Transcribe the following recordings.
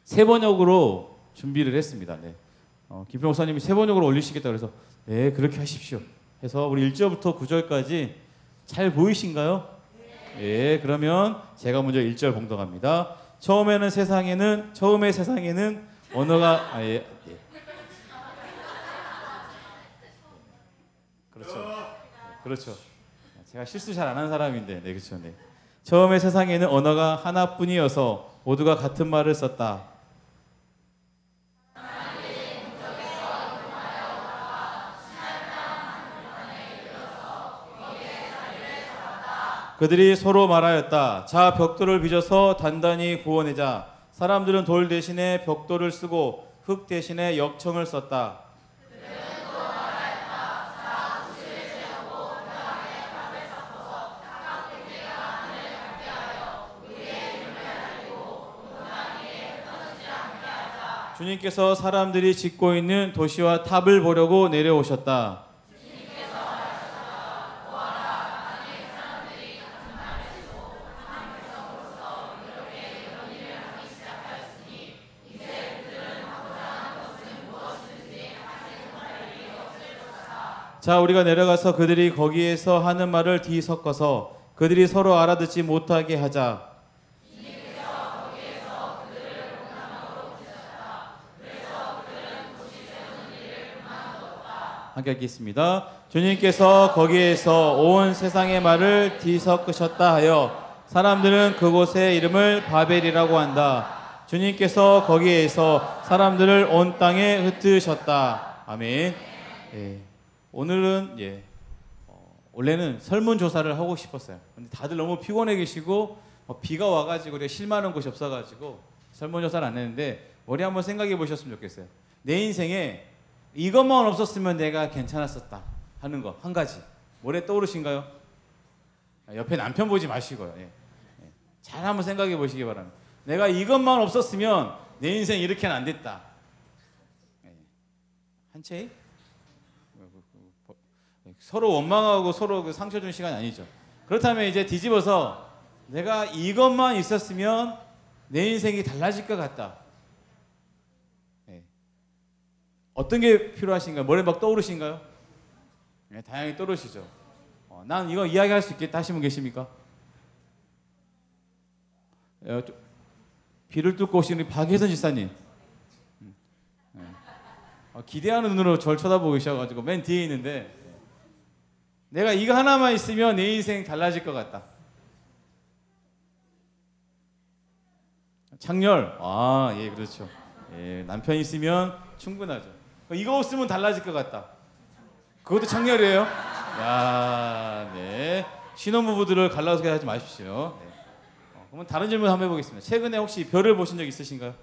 세 번역으로 준비를 했습니다. 네. 김필 목사님이 세 번역으로 올리시겠다 그래서 네 그렇게 하십시오 해서 우리 1절부터 9절까지 잘 보이신가요? 네. 그러면 제가 먼저 1절 봉독합니다. 처음에 세상에는 언어가 예. 그렇죠. 제가 실수 잘 안 하는 사람인데 네 그렇죠. 네. 처음에 세상에는 언어가 하나뿐이어서 모두가 같은 말을 썼다. 그들이 서로 말하였다. 자, 벽돌을 빚어서 단단히 구워내자. 사람들은 돌 대신에 벽돌을 쓰고 흙 대신에 역청을 썼다. 주님께서 사람들이 짓고 있는 도시와 탑을 보려고 내려오셨다. 자, 우리가 내려가서 그들이 거기에서 하는 말을 뒤섞어서 그들이 서로 알아듣지 못하게 하자. 함께 읽겠습니다. 주님께서 거기에서 온 세상의 말을 뒤섞으셨다 하여 사람들은 그곳의 이름을 바벨이라고 한다. 주님께서 거기에서 사람들을 온 땅에 흩으셨다. 아멘. 예. 오늘은 원래는 설문조사를 하고 싶었어요. 근데 다들 너무 피곤해 계시고 비가 와가지고 우리가 쉴만한 곳이 없어가지고 설문조사를 안 했는데 머리 한번 생각해 보셨으면 좋겠어요. 내 인생에 이것만 없었으면 내가 괜찮았었다 하는 거 한 가지 머리에 떠오르신가요? 옆에 남편 보지 마시고요. 잘 한번 생각해 보시기 바랍니다. 내가 이것만 없었으면 내 인생 이렇게는 안 됐다. 한 채? 서로 원망하고 서로 상처 준 시간이 아니죠. 그렇다면 이제 뒤집어서 내가 이것만 있었으면 내 인생이 달라질 것 같다. 어떤 게 필요하신가요? 머리에 막 떠오르신가요? 네, 다양하게 떠오르시죠. 난 이거 이야기할 수 있겠다 하시는 분 계십니까? 비를 뚫고 오신 우리 박혜선 지사님. 기대하는 눈으로 저를 쳐다보고 계셔가지고 맨 뒤에 있는데 내가 이거 하나만 있으면 내 인생 달라질 것 같다. 창렬. 예, 그렇죠. 예, 남편 있으면 충분하죠. 이거 없으면 달라질 것 같다. 그것도 창렬이에요. 야, 네. 신혼부부들을 갈라서 하지 마십시오. 네. 그러면 다른 질문 한번 해보겠습니다. 최근에 혹시 별을 보신 적 있으신가요?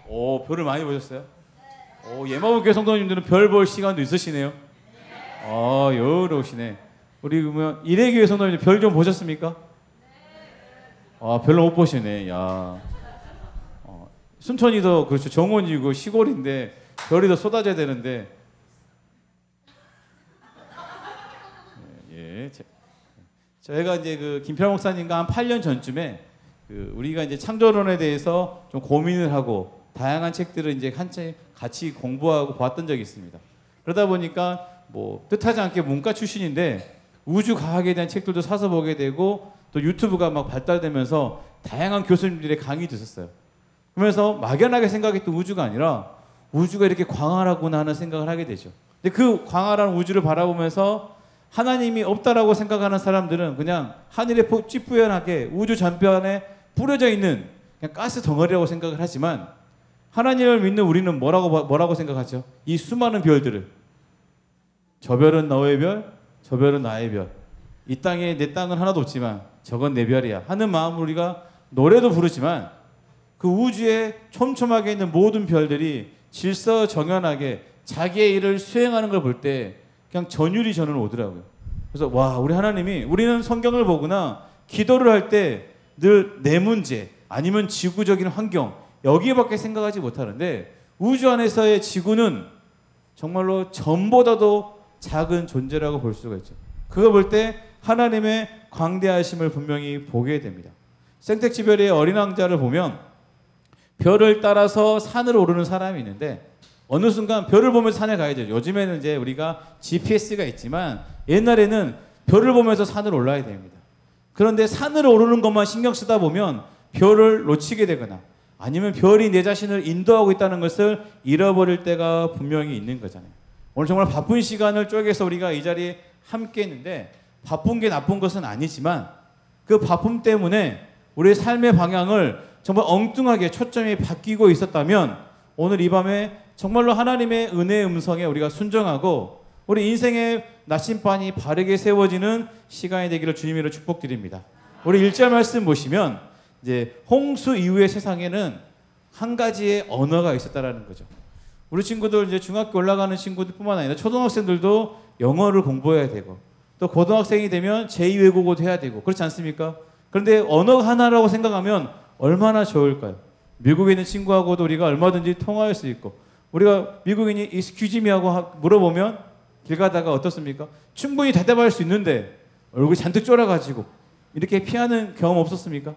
오, 별을 많이 보셨어요? 오, 예마을교회 성도님들은 별 볼 시간도 있으시네요. 여유로우시네. 우리 그러면 이래교회 성도님들 별 좀 보셨습니까? 별로 못 보시네. 야. 순천이도 그렇죠. 정원이고 시골인데 별이 더 쏟아져야 되는데. 예. 저희가 이제 그 김필 목사님과 한 8년 전쯤에 우리가 이제 창조론에 대해서 좀 고민을 하고 다양한 책들을 이제 한 책 같이 공부하고 봤던 적이 있습니다. 그러다 보니까 뜻하지 않게 문과 출신인데 우주 과학에 대한 책들도 사서 보게 되고 또 유튜브가 막 발달되면서 다양한 교수님들의 강의도 있었어요. 그러면서 막연하게 생각했던 우주가 아니라 우주가 이렇게 광활하구나 하는 생각을 하게 되죠. 근데 그 광활한 우주를 바라보면서 하나님이 없다라고 생각하는 사람들은 그냥 하늘에 찌뿌연하게 우주 전반에 뿌려져 있는 그냥 가스 덩어리라고 생각을 하지만 하나님을 믿는 우리는 뭐라고 생각하죠? 이 수많은 별들을 저 별은 너의 별, 저 별은 나의 별. 이 땅에 내 땅은 하나도 없지만 저건 내 별이야 하는 마음으로 우리가 노래도 부르지만 그 우주에 촘촘하게 있는 모든 별들이 질서정연하게 자기의 일을 수행하는 걸 볼 때 그냥 전율이 저는 오더라고요. 그래서 와, 우리 하나님이 우리는 성경을 보거나 기도를 할 때 늘 내 문제 아니면 지구적인 환경 여기에밖에 생각하지 못하는데 우주 안에서의 지구는 정말로 전보다도 작은 존재라고 볼 수가 있죠. 그거 볼 때 하나님의 광대하심을 분명히 보게 됩니다. 생택지별의 어린 왕자를 보면 별을 따라서 산을 오르는 사람이 있는데 어느 순간 별을 보면서 산에 가야 되죠. 요즘에는 이제 우리가 GPS가 있지만 옛날에는 별을 보면서 산을 올라야 됩니다. 그런데 산을 오르는 것만 신경 쓰다 보면 별을 놓치게 되거나 아니면 별이 내 자신을 인도하고 있다는 것을 잃어버릴 때가 분명히 있는 거잖아요. 오늘 정말 바쁜 시간을 쪼개서 우리가 이 자리에 함께 했는데 바쁜 게 나쁜 것은 아니지만 그 바쁨 때문에 우리의 삶의 방향을 정말 엉뚱하게 초점이 바뀌고 있었다면 오늘 이 밤에 정말로 하나님의 은혜의 음성에 우리가 순종하고 우리 인생의 나침반이 바르게 세워지는 시간이 되기를 주님으로 축복드립니다. 우리 1절 말씀 보시면 이제 홍수 이후의 세상에는 한 가지의 언어가 있었다라는 거죠. 우리 친구들 이제 중학교 올라가는 친구들뿐만 아니라 초등학생들도 영어를 공부해야 되고 또 고등학생이 되면 제2외국어도 해야 되고 그렇지 않습니까? 그런데 언어 하나라고 생각하면 얼마나 좋을까요? 미국에 있는 친구하고도 우리가 얼마든지 통화할 수 있고 우리가 미국인이 excuse me 하고 물어보면 길 가다가 어떻습니까? 충분히 대답할 수 있는데 얼굴이 잔뜩 쫄아가지고 이렇게 피하는 경험 없었습니까?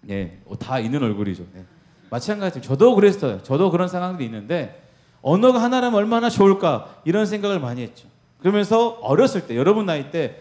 네, 다 있는 얼굴이죠. 네. 마찬가지로 저도 그랬어요. 저도 그런 상황들이 있는데 언어가 하나라면 얼마나 좋을까 이런 생각을 많이 했죠. 그러면서 어렸을 때 여러분 나이 때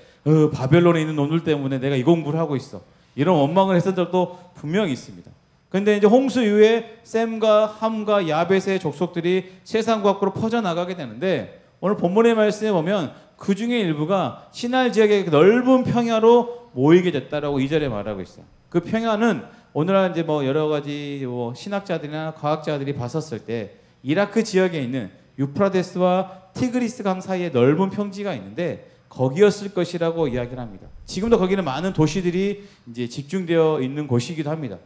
바벨론에 있는 놈들 때문에 내가 이 공부를 하고 있어 이런 원망을 했던 적도 분명히 있습니다. 그런데 이제 홍수 이후에 셈과 함과 야벳의 족속들이 세상 밖으로 퍼져나가게 되는데 오늘 본문의 말씀에 보면 그 중에 일부가 시날 지역의 넓은 평야로 모이게 됐다라고 2절에 말하고 있어요. 그 평야는 오늘날 이제 뭐 여러 가지 신학자들이나 과학자들이 봤었을 때 이라크 지역에 있는 유프라데스와 티그리스 강 사이에 넓은 평지가 있는데 거기였을 것이라고 이야기를 합니다. 지금도 거기는 많은 도시들이 이제 집중되어 있는 곳이기도 합니다.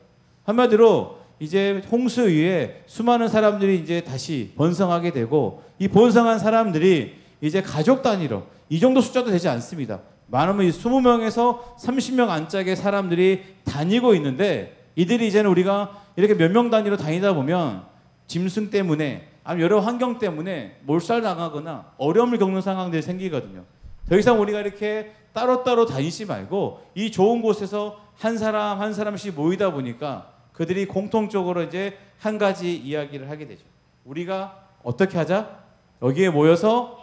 한마디로 이제 홍수 이후에 수많은 사람들이 이제 다시 번성하게 되고 이 번성한 사람들이 이제 가족 단위로 이 정도 숫자도 되지 않습니다. 많으면 20명에서 30명 안짝의 사람들이 다니고 있는데 이들이 이제는 우리가 이렇게 몇 명 단위로 다니다 보면 짐승 때문에 아니면 여러 환경 때문에 몰살당하거나 어려움을 겪는 상황들이 생기거든요. 더 이상 우리가 이렇게 따로따로 다니지 말고 이 좋은 곳에서 한 사람 한 사람씩 모이다 보니까 그들이 공통적으로 이제 한 가지 이야기를 하게 되죠. 우리가 어떻게 하자? 여기에 모여서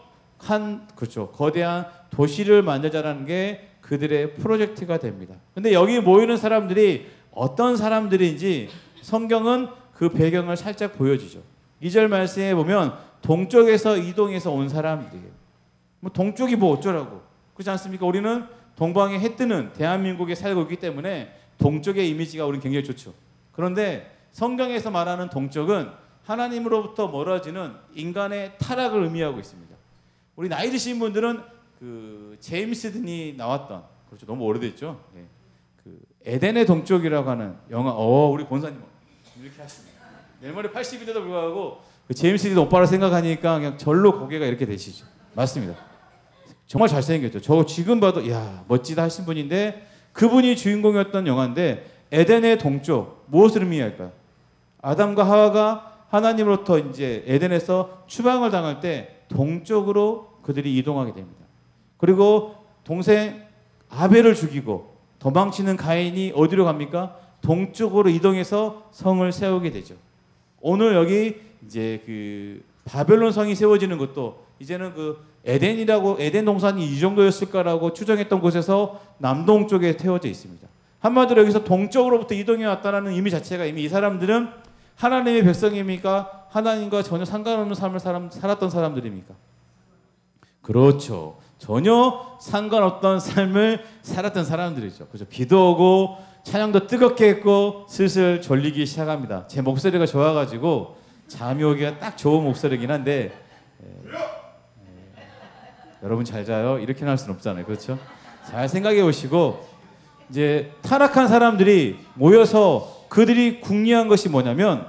그렇죠. 거대한 도시를 만들자라는 게 그들의 프로젝트가 됩니다. 근데 여기 모이는 사람들이 어떤 사람들인지 성경은 그 배경을 살짝 보여주죠. 2절 말씀에 보면 동쪽에서 이동해서 온 사람들이에요. 뭐 동쪽이 뭐 어쩌라고. 그렇지 않습니까? 우리는 동방에 해 뜨는 대한민국에 살고 있기 때문에 동쪽의 이미지가 우리는 굉장히 좋죠. 그런데 성경에서 말하는 동쪽은 하나님으로부터 멀어지는 인간의 타락을 의미하고 있습니다. 우리 나이 드신 분들은 그 제임스 딘이 나왔던 그렇죠. 너무 오래됐죠. 네. 그 에덴의 동쪽이라고 하는 영화. 우리 권사님 이렇게 하십니다. 내 머리 80인데도 불구하고 그 제임스 딘 오빠를 생각하니까 그냥 절로 고개가 이렇게 되시죠. 맞습니다. 정말 잘생겼죠. 저 지금 봐도 야 멋지다 하신 분인데 그분이 주인공이었던 영화인데 에덴의 동쪽 무엇을 의미할까요? 아담과 하와가 하나님으로부터 이제 에덴에서 추방을 당할 때 동쪽으로 그들이 이동하게 됩니다. 그리고 동생 아벨을 죽이고 도망치는 가인이 어디로 갑니까? 동쪽으로 이동해서 성을 세우게 되죠. 오늘 여기 이제 그 바벨론 성이 세워지는 것도 이제는 그 에덴 동산이 이 정도였을까라고 추정했던 곳에서 남동쪽에 태워져 있습니다. 한마디로 여기서 동쪽으로부터 이동해 왔다는 의미 자체가 이미 이 사람들은 하나님의 백성입니까? 하나님과 전혀 상관없는 삶을 살았던 사람들입니까? 그렇죠. 전혀 상관없던 삶을 살았던 사람들이죠. 그렇죠. 비도 오고 찬양도 뜨겁게 했고 슬슬 졸리기 시작합니다. 제 목소리가 좋아가지고 잠이 오기가 딱 좋은 목소리긴 한데 여러분 잘 자요? 이렇게는 할 수는 없잖아요. 그렇죠? 잘 생각해 보시고 이제 타락한 사람들이 모여서 그들이 궁리한 것이 뭐냐면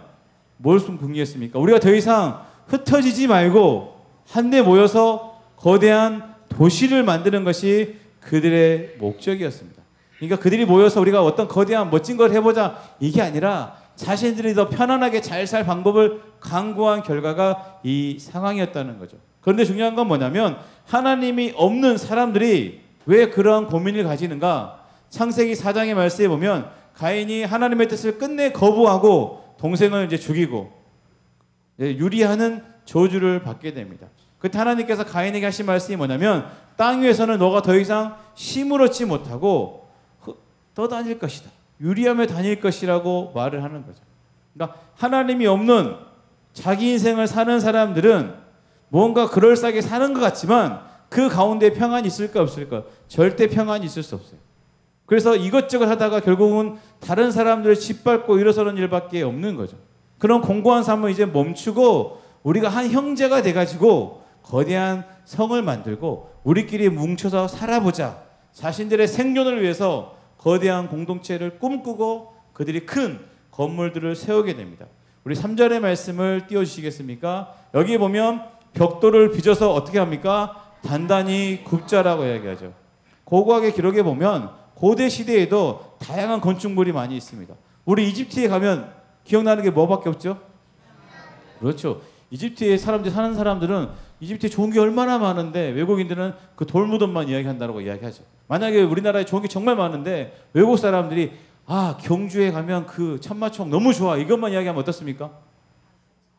뭘 궁리했습니까? 우리가 더 이상 흩어지지 말고 한데 모여서 거대한 도시를 만드는 것이 그들의 목적이었습니다. 그러니까 그들이 모여서 우리가 어떤 거대한 멋진 걸 해보자 이게 아니라 자신들이 더 편안하게 잘 살 방법을 강구한 결과가 이 상황이었다는 거죠. 그런데 중요한 건 뭐냐면 하나님이 없는 사람들이 왜 그러한 고민을 가지는가? 창세기 4장의 말씀에 보면 가인이 하나님의 뜻을 끝내 거부하고 동생을 이제 죽이고 유리하는 저주를 받게 됩니다. 그때 하나님께서 가인에게 하신 말씀이 뭐냐면 땅 위에서는 너가 더 이상 힘을 얻지 못하고 떠다닐 것이다. 유리하며 다닐 것이라고 말을 하는 거죠. 그러니까 하나님이 없는 자기 인생을 사는 사람들은 뭔가 그럴싸하게 사는 것 같지만 그 가운데 평안이 있을까 없을까? 절대 평안이 있을 수 없어요. 그래서 이것저것 하다가 결국은 다른 사람들을 짓밟고 일어서는 일밖에 없는 거죠. 그런 공고한 삶을 이제 멈추고 우리가 한 형제가 돼가지고 거대한 성을 만들고 우리끼리 뭉쳐서 살아보자. 자신들의 생존을 위해서 거대한 공동체를 꿈꾸고 그들이 큰 건물들을 세우게 됩니다. 우리 3절의 말씀을 띄워주시겠습니까? 여기 보면 벽돌을 빚어서 어떻게 합니까? 단단히 굽자라고 이야기하죠. 고고학의 기록에 보면 고대 시대에도 다양한 건축물이 많이 있습니다. 우리 이집트에 가면 기억나는 게 뭐밖에 없죠? 그렇죠. 이집트에 사는 사람들은 이집트에 좋은 게 얼마나 많은데 외국인들은 그 돌무덤만 이야기한다고 이야기하죠. 만약에 우리나라에 좋은 게 정말 많은데 외국 사람들이 경주에 가면 그 천마총 너무 좋아 이것만 이야기하면 어떻습니까?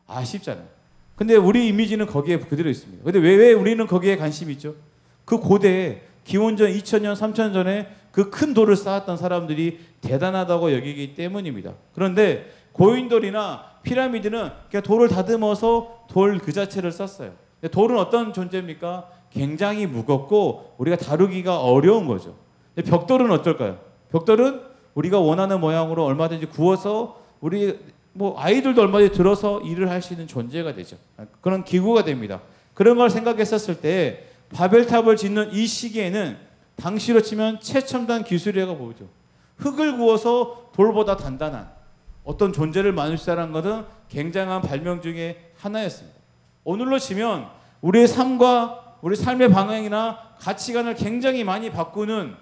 아쉽잖아요. 근데 우리 이미지는 거기에 그대로 있습니다. 근데 왜 우리는 거기에 관심이 있죠? 그 고대에 기원전 2000년, 3000년 전에 그 큰 돌을 쌓았던 사람들이 대단하다고 여기기 때문입니다. 그런데 고인돌이나 피라미드는 그냥 돌을 다듬어서 돌 그 자체를 썼어요. 돌은 어떤 존재입니까? 굉장히 무겁고 우리가 다루기가 어려운 거죠. 벽돌은 어떨까요? 벽돌은 우리가 원하는 모양으로 얼마든지 구워서 우리 아이들도 얼마든지 들어서 일을 할 수 있는 존재가 되죠. 그런 기구가 됩니다. 그런 걸 생각했었을 때 바벨탑을 짓는 이 시기에는 당시로 치면 최첨단 기술이라고 보죠. 흙을 구워서 돌보다 단단한 어떤 존재를 만들 수 있다는 것은 굉장한 발명 중에 하나였습니다. 오늘로 치면 우리의 삶과 우리 삶의 방향이나 가치관을 굉장히 많이 바꾸는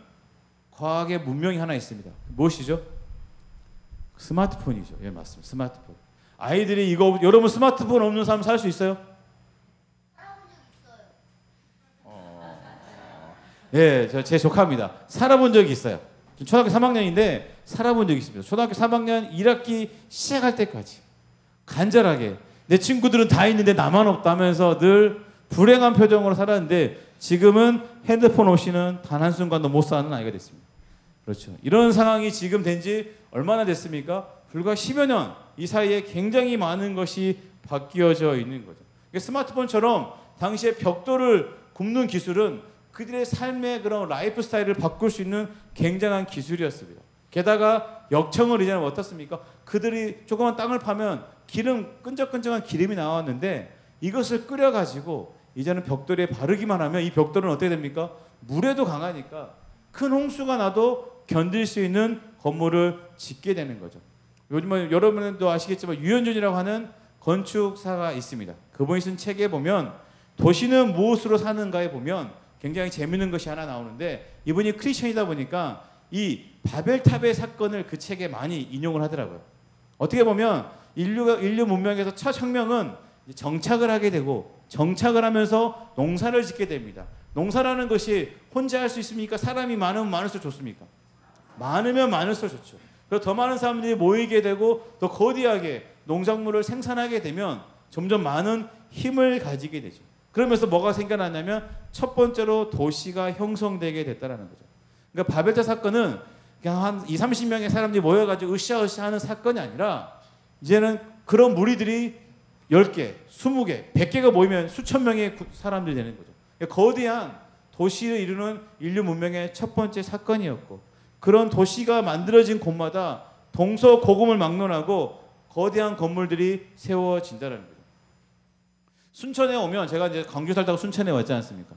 과학의 문명이 하나 있습니다. 무엇이죠? 스마트폰이죠. 예, 맞습니다. 스마트폰. 아이들이 여러분 스마트폰 없는 삶 살 수 있어요? 예, 제 조카입니다. 살아본 적이 있어요. 초등학교 3학년인데 살아본 적이 있습니다. 초등학교 3학년 1학기 시작할 때까지 간절하게 내 친구들은 다 있는데 나만 없다면서 늘 불행한 표정으로 살았는데 지금은 핸드폰 없이는 단 한순간도 못 사는 아이가 됐습니다. 그렇죠. 이런 상황이 지금 된 지 얼마나 됐습니까? 불과 10여 년 이 사이에 굉장히 많은 것이 바뀌어져 있는 거죠. 스마트폰처럼 당시에 벽돌을 굽는 기술은 그들의 삶의 그런 라이프 스타일을 바꿀 수 있는 굉장한 기술이었습니다. 게다가 역청을 이제는 어떻습니까? 그들이 조그만 땅을 파면 끈적끈적한 기름이 나왔는데 이것을 끓여가지고 이제는 벽돌에 바르기만 하면 이 벽돌은 어떻게 됩니까? 물에도 강하니까 큰 홍수가 나도 견딜 수 있는 건물을 짓게 되는 거죠. 요즘은 여러분도 아시겠지만 유현준이라고 하는 건축사가 있습니다. 그분이 쓴 책에 보면 도시는 무엇으로 사는가에 보면 굉장히 재밌는 것이 하나 나오는데 이분이 크리스천이다 보니까 이 바벨탑의 사건을 그 책에 많이 인용을 하더라고요. 어떻게 보면 인류 문명에서 첫 혁명은 정착을 하게 되고 정착을 하면서 농사를 짓게 됩니다. 농사라는 것이 혼자 할 수 있습니까? 사람이 많으면 많을수록 좋습니까? 많으면 많을수록 좋죠. 그래서 더 많은 사람들이 모이게 되고 더 거대하게 농작물을 생산하게 되면 점점 많은 힘을 가지게 되죠. 그러면서 뭐가 생겨났냐면 첫 번째로 도시가 형성되게 됐다는 거죠. 그러니까 바벨탑 사건은 그냥 한 20-30명의 사람들이 모여가지고 으쌰으쌰 하는 사건이 아니라 이제는 그런 무리들이 10개, 20개, 100개가 모이면 수천 명의 사람들이 되는 거죠. 그러니까 거대한 도시를 이루는 인류 문명의 첫 번째 사건이었고 그런 도시가 만들어진 곳마다 동서고금을 막론하고 거대한 건물들이 세워진다는 거죠. 순천에 오면 제가 이제 광주 살다가 순천에 왔지 않습니까?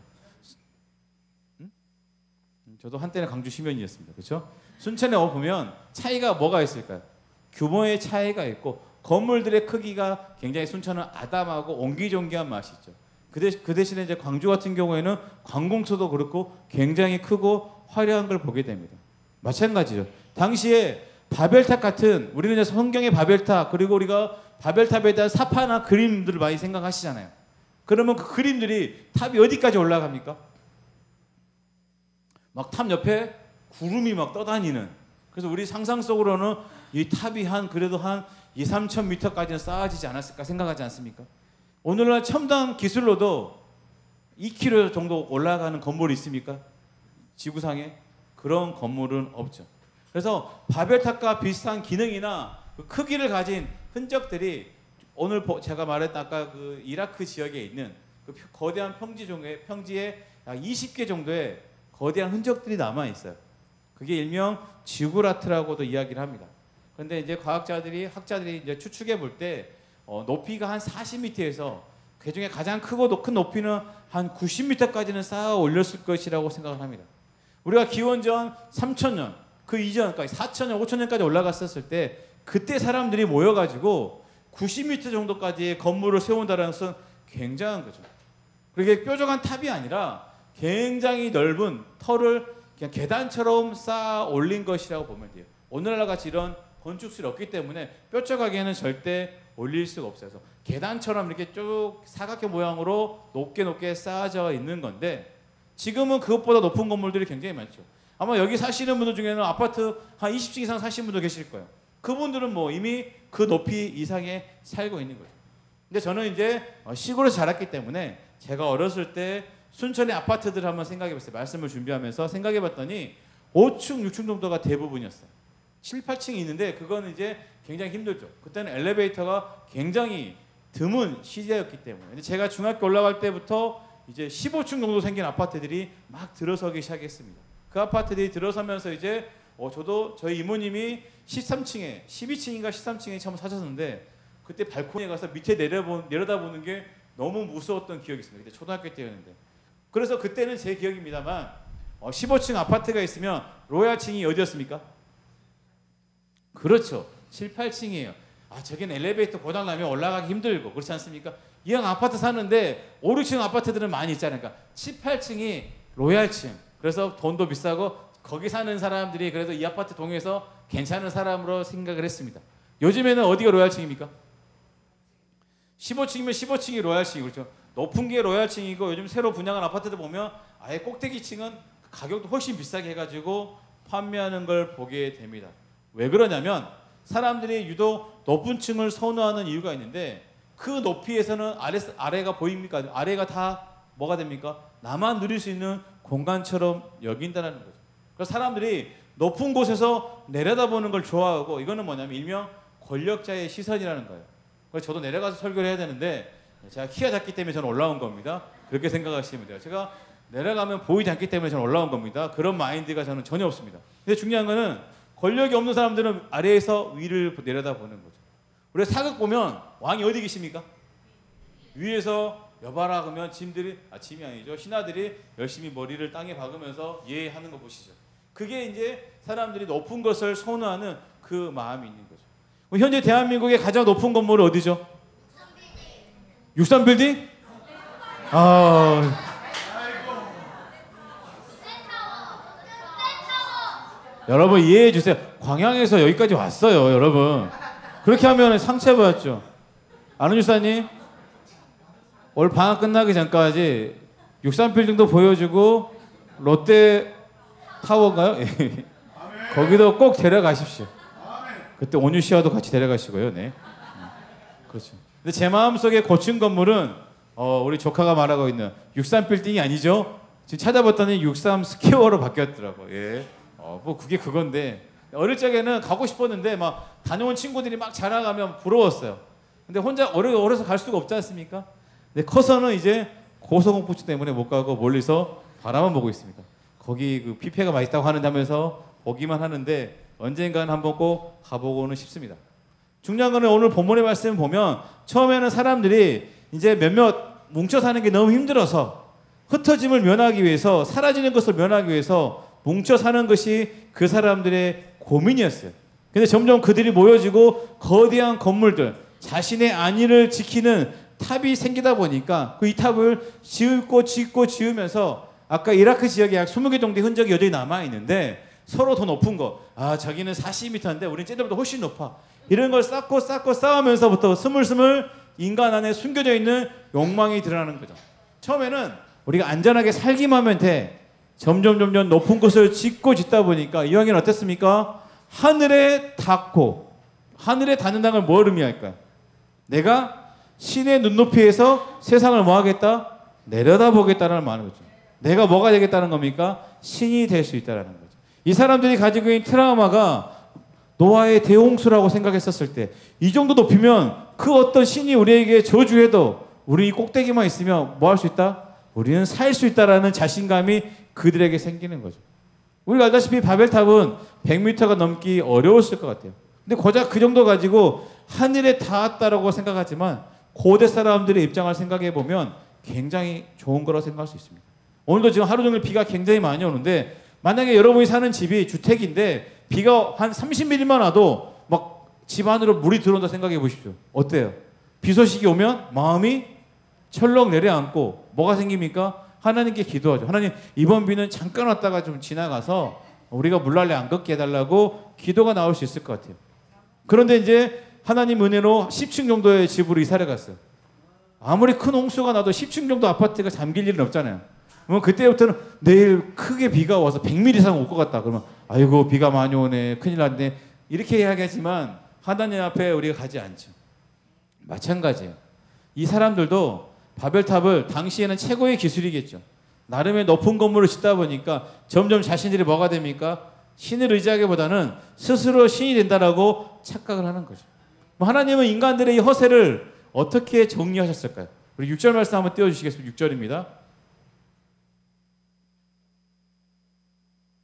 저도 한때는 광주 시민이었습니다. 그렇죠? 순천에 보면 차이가 뭐가 있을까요? 규모의 차이가 있고 건물들의 크기가 굉장히 순천은 아담하고 옹기종기한 맛이 있죠. 그 대신에 이제 광주 같은 경우에는 관공서도 그렇고 굉장히 크고 화려한 걸 보게 됩니다. 마찬가지죠. 당시에 바벨탑 같은 우리는 이제 성경의 바벨탑 그리고 우리가 바벨탑에 대한 사파나 그림들을 많이 생각하시잖아요. 그러면 그 그림들이 탑이 어디까지 올라갑니까? 막 탑 옆에 구름이 막 떠다니는. 그래서 우리 상상 속으로는 이 탑이 그래도 한 2, 3천 미터까지는 쌓아지지 않았을까 생각하지 않습니까? 오늘날 첨단 기술로도 2km 정도 올라가는 건물이 있습니까? 지구상에 그런 건물은 없죠. 그래서 바벨탑과 비슷한 기능이나 그 크기를 가진 흔적들이 오늘 제가 말했던 아까 그 이라크 지역에 있는 그 거대한 평지에 약 20개 정도의 거대한 흔적들이 남아 있어요. 그게 일명 지구라트라고도 이야기를 합니다. 그런데 이제 학자들이 이제 추측해 볼 때 높이가 한 40m에서 그 중에 가장 크고 큰 높이는 한 90m까지는 쌓아 올렸을 것이라고 생각을 합니다. 우리가 기원전 3000년 그 이전까지 4000년, 5000년까지 올라갔었을 때 그때 사람들이 모여가지고 90m 정도까지의 건물을 세운다는 것은 굉장한 거죠. 그게 뾰족한 탑이 아니라 굉장히 넓은 터를 그냥 계단처럼 쌓아 올린 것이라고 보면 돼요. 오늘날 같이 이런 건축술이 없기 때문에 뾰족하게는 절대 올릴 수가 없어요. 그래서 계단처럼 이렇게 쭉 사각형 모양으로 높게 쌓아져 있는 건데 지금은 그것보다 높은 건물들이 굉장히 많죠. 아마 여기 사시는 분들 중에는 아파트 한 20층 이상 사시는 분도 계실 거예요. 그분들은 뭐 이미 그 높이 이상에 살고 있는 거죠. 근데 저는 이제 시골에서 자랐기 때문에 제가 어렸을 때 순천의 아파트들을 한번 생각해봤어요. 말씀을 준비하면서 생각해봤더니 5층, 6층 정도가 대부분이었어요. 7, 8층이 있는데 그거는 이제 굉장히 힘들죠. 그때는 엘리베이터가 굉장히 드문 시대였기 때문에. 근데 제가 중학교 올라갈 때부터 이제 15층 정도 생긴 아파트들이 막 들어서기 시작했습니다. 그 아파트들이 들어서면서 이제 저도 저희 이모님이 13층에 12층인가 13층에 처음 사셨는데 그때 발코니에 가서 밑에 내려다보는 게 너무 무서웠던 기억이 있습니다. 그때 초등학교 때였는데. 그래서 그때는 제 기억입니다만 15층 아파트가 있으면 로얄층이 어디였습니까? 그렇죠. 7, 8층이에요. 저기는 엘리베이터 고장나면 올라가기 힘들고 그렇지 않습니까? 이왕 아파트 사는데 5, 6층 아파트들은 많이 있잖아요. 그러니까 7, 8층이 로얄층. 그래서 돈도 비싸고 거기 사는 사람들이 그래도 이 아파트 동에서 괜찮은 사람으로 생각을 했습니다. 요즘에는 어디가 로얄층입니까? 15층이면 15층이 로얄층이고 그렇죠. 높은 게 로얄층이고 요즘 새로 분양한 아파트들 보면 아예 꼭대기층은 가격도 훨씬 비싸게 해가지고 판매하는 걸 보게 됩니다. 왜 그러냐면 사람들이 유독 높은 층을 선호하는 이유가 있는데 그 높이에서는 아래가 보입니까? 아래가 다 뭐가 됩니까? 나만 누릴 수 있는 공간처럼 여긴다는 거죠. 그래서 사람들이 높은 곳에서 내려다보는 걸 좋아하고 이거는 뭐냐면 일명 권력자의 시선이라는 거예요. 그래서 저도 내려가서 설교를 해야 되는데 제가 키가 작기 때문에 저는 올라온 겁니다. 그렇게 생각하시면 돼요. 제가 내려가면 보이지 않기 때문에 저는 올라온 겁니다. 그런 마인드가 저는 전혀 없습니다. 근데 중요한 거는 권력이 없는 사람들은 아래에서 위를 내려다보는 거죠. 우리 사극 보면 왕이 어디 계십니까? 위에서 여봐라 그러면 짐이 아니죠. 신하들이 열심히 머리를 땅에 박으면서 예하는 거 보시죠. 그게 이제 사람들이 높은 것을 선호하는 그 마음이 있는 거죠. 현재 대한민국의 가장 높은 건물은 어디죠? 63빌딩? 여러분 이해해 주세요. 광양에서 여기까지 왔어요, 여러분. 그렇게 하면 상처받았죠. 안우 주사님, 올 방학 끝나기 전까지 63빌딩도 보여주고 롯데 타워인가요? 거기도 꼭 데려가십시오. 그때 온유 씨와도 같이 데려가시고요. 네. 그렇죠. 근데 제 마음속에 고층 건물은 우리 조카가 말하고 있는 63빌딩이 아니죠. 지금 찾아봤더니 63 스퀘어로 바뀌었더라고. 예. 뭐 그게 그건데 어릴 적에는 가고 싶었는데 막 다녀온 친구들이 막 자랑하면 부러웠어요. 근데 혼자 어려서 갈 수가 없지 않습니까? 근데 커서는 이제 고소공포증 때문에 못 가고 멀리서 바라만 보고 있습니다. 거기 그 뷔페가 맛있다고 하면서 보기만 하는데 언젠가는 한번 꼭 가보고는 싶습니다. 중요한 거는 오늘 본문의 말씀을 보면 처음에는 사람들이 이제 몇몇 뭉쳐 사는 게 너무 힘들어서 흩어짐을 면하기 위해서 사라지는 것을 면하기 위해서 뭉쳐 사는 것이 그 사람들의 고민이었어요. 근데 점점 그들이 모여지고 거대한 건물들, 자신의 안위를 지키는 탑이 생기다 보니까 그 이 탑을 짓고 지으면서 아까 이라크 지역에 약 20개 정도의 흔적이 여전히 남아있는데 서로 더 높은 거, 저기는 40m인데 우리는 쟤들보다 훨씬 높아. 이런 걸 쌓고 쌓으면서부터 스물스물 인간 안에 숨겨져 있는 욕망이 드러나는 거죠. 처음에는 우리가 안전하게 살기만 하면 돼. 점점 높은 곳을 짓다 보니까 이왕이는 어땠습니까? 하늘에 닿고, 하늘에 닿는다는 걸 뭘 의미할까요? 내가 신의 눈높이에서 세상을 뭐 하겠다? 내려다보겠다는 말인 거죠. 내가 뭐가 되겠다는 겁니까? 신이 될 수 있다는 거죠. 이 사람들이 가지고 있는 트라우마가 노아의 대홍수라고 생각했었을 때 이 정도 높이면 그 어떤 신이 우리에게 저주해도 우리 꼭대기만 있으면 뭐 할 수 있다? 우리는 살 수 있다라는 자신감이 그들에게 생기는 거죠. 우리가 알다시피 바벨탑은 100m가 넘기 어려웠을 것 같아요. 근데 고작 그 정도 가지고 하늘에 닿았다라고 생각하지만 고대 사람들의 입장을 생각해 보면 굉장히 좋은 거라고 생각할 수 있습니다. 오늘도 지금 하루 종일 비가 굉장히 많이 오는데 만약에 여러분이 사는 집이 주택인데 비가 한 30mm만 와도 막 집 안으로 물이 들어온다 생각해 보십시오. 어때요? 비 소식이 오면 마음이 철렁 내려앉고 뭐가 생깁니까? 하나님께 기도하죠. 하나님, 이번 비는 잠깐 왔다가 좀 지나가서 우리가 물난리 안 걷게 해달라고 기도가 나올 수 있을 것 같아요. 그런데 이제 하나님 은혜로 10층 정도의 집으로 이사를 갔어요. 아무리 큰 홍수가 나도 10층 정도 아파트가 잠길 일은 없잖아요. 그러면 그때부터는 내일 크게 비가 와서 100mm 이상 올 것 같다. 그러면 아이고 비가 많이 오네. 큰일 났네. 이렇게 이야기하지만 하나님 앞에 우리가 가지 않죠. 마찬가지예요. 이 사람들도 바벨탑을 당시에는 최고의 기술이겠죠. 나름의 높은 건물을 짓다 보니까 점점 자신들이 뭐가 됩니까? 신을 의지하기보다는 스스로 신이 된다라고 착각을 하는 거죠. 하나님은 인간들의 이 허세를 어떻게 정리하셨을까요? 우리 6절 말씀 한번 띄워주시겠습니다. 6절입니다.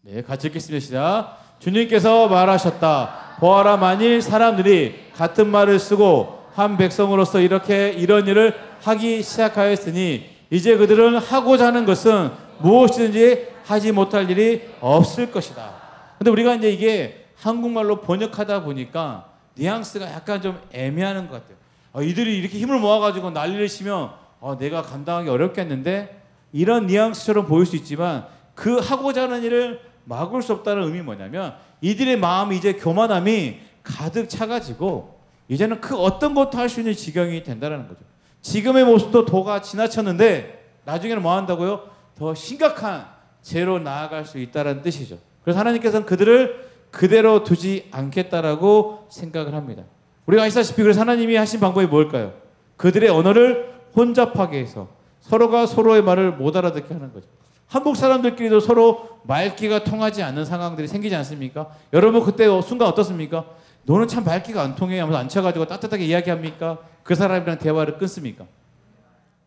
네, 같이 읽겠습니다. 시작. 주님께서 말하셨다. 보아라, 만일 사람들이 같은 말을 쓰고 한 백성으로서 이런 일을 하기 시작하였으니 이제 그들은 하고자 하는 것은 무엇이든지 하지 못할 일이 없을 것이다. 근데 우리가 이제 이게 한국말로 번역하다 보니까 뉘앙스가 약간 좀 애매하는 것 같아요. 이들이 이렇게 힘을 모아가지고 난리를 치면 내가 감당하기 어렵겠는데, 이런 뉘앙스처럼 보일 수 있지만 그 하고자 하는 일을 막을 수 없다는 의미 뭐냐면 이들의 마음이 이제 교만함이 가득 차가지고 이제는 그 어떤 것도 할 수 있는 지경이 된다는 거죠. 지금의 모습도 도가 지나쳤는데 나중에는 뭐 한다고요? 더 심각한 죄로 나아갈 수 있다는 뜻이죠. 그래서 하나님께서는 그들을 그대로 두지 않겠다라고 생각을 합니다. 우리가 아시다시피 그래서 하나님이 하신 방법이 뭘까요? 그들의 언어를 혼잡하게 해서 서로가 서로의 말을 못 알아듣게 하는 거죠. 한국 사람들끼리도 서로 말귀가 통하지 않는 상황들이 생기지 않습니까? 여러분 그때 순간 어떻습니까? 너는 참 말귀가 안 통해 하면서 앉혀가지고 따뜻하게 이야기합니까? 그 사람이랑 대화를 끊습니까?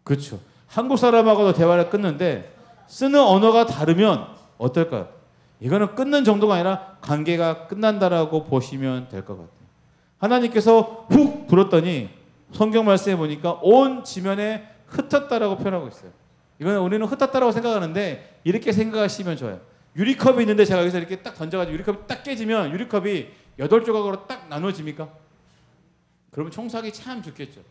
그렇죠. 한국 사람하고도 대화를 끊는데 쓰는 언어가 다르면 어떨까요? 이거는 끊는 정도가 아니라 관계가 끝난다라고 보시면 될 것 같아요. 하나님께서 훅 불었더니 성경 말씀에 보니까 온 지면에 흩었다라고 표현하고 있어요. 이거는 우리는 흩었다라고 생각하는데 이렇게 생각하시면 좋아요. 유리컵이 있는데 제가 여기서 이렇게 딱 던져가지고 유리컵이 딱 깨지면 유리컵이 8조각으로 딱 나눠집니까? 그러면 청소하기 참 좋겠죠.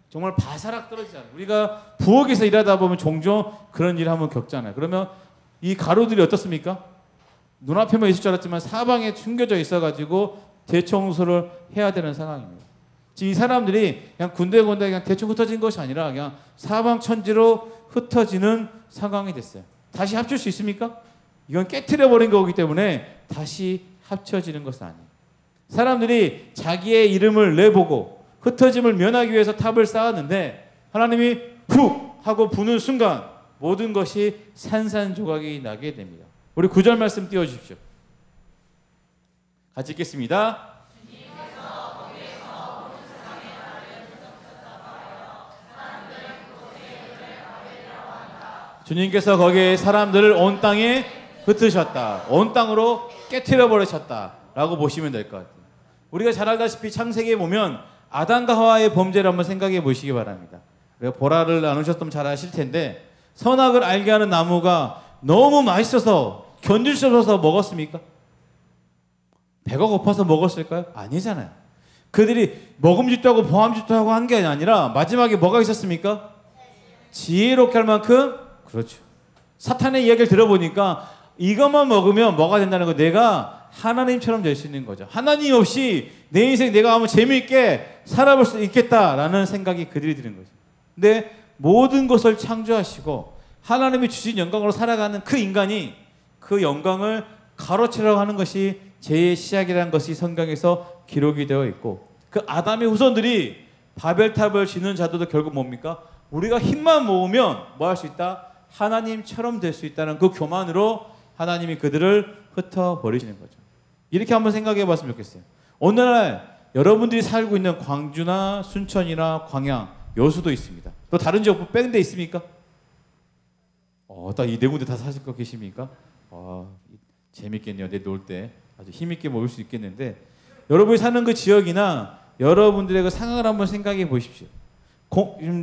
정말 바사락 떨어지잖아요. 우리가 부엌에서 일하다 보면 종종 그런 일을 한번 겪잖아요. 그러면 이 가루들이 어떻습니까? 눈앞에만 있을 줄 알았지만 사방에 숨겨져 있어가지고 대청소를 해야 되는 상황입니다. 지금 이 사람들이 그냥 군데군데 그냥 대충 흩어진 것이 아니라 그냥 사방천지로 흩어지는 상황이 됐어요. 다시 합칠 수 있습니까? 이건 깨트려버린 거기 때문에 다시 합쳐지는 것은 아니에요. 사람들이 자기의 이름을 내보고 흩어짐을 면하기 위해서 탑을 쌓았는데 하나님이 훅 하고 부는 순간 모든 것이 산산조각이 나게 됩니다. 우리 9절 말씀 띄워주십시오. 같이 읽겠습니다. 주님께서 거기에 사람들을 온 땅에 흩으셨다. 온 땅으로 깨트려 버리셨다 라고 보시면 될 것 같아요. 우리가 잘 알다시피 창세기에 보면 아담과 하와의 범죄를 한번 생각해 보시기 바랍니다. 보라를 나누셨다면 잘 아실 텐데 선악을 알게 하는 나무가 너무 맛있어서 견딜 수 없어서 먹었습니까? 배가 고파서 먹었을까요? 아니잖아요. 그들이 먹음직도 하고 보암직도 하고 한 게 아니라 마지막에 뭐가 있었습니까? 지혜롭게 할 만큼, 그렇죠. 사탄의 이야기를 들어보니까 이것만 먹으면 뭐가 된다는 거, 내가 하나님처럼 될 수 있는 거죠. 하나님 없이 내 인생 내가 한번 재미있게 살아볼 수 있겠다라는 생각이 그들이 드는 거죠. 근데 모든 것을 창조하시고 하나님이 주신 영광으로 살아가는 그 인간이 그 영광을 가로채려고 하는 것이 죄의 시작이라는 것이 성경에서 기록이 되어 있고, 그 아담의 후손들이 바벨탑을 짓는 자들도 결국 뭡니까? 우리가 힘만 모으면 뭐 할 수 있다? 하나님처럼 될 수 있다는 그 교만으로 하나님이 그들을 흩어버리시는 거죠. 이렇게 한번 생각해 봤으면 좋겠어요. 오늘날 여러분들이 살고 있는 광주나 순천이나 광양, 여수도 있습니다. 또 다른 지역 뺀 데 있습니까? 딱 이 네 군데 다 사실 거 계십니까? 재밌겠네요. 내일 놀 때 아주 힘있게 먹을 수 있겠는데, 여러분이 사는 그 지역이나 여러분들의 그 상황을 한번 생각해 보십시오.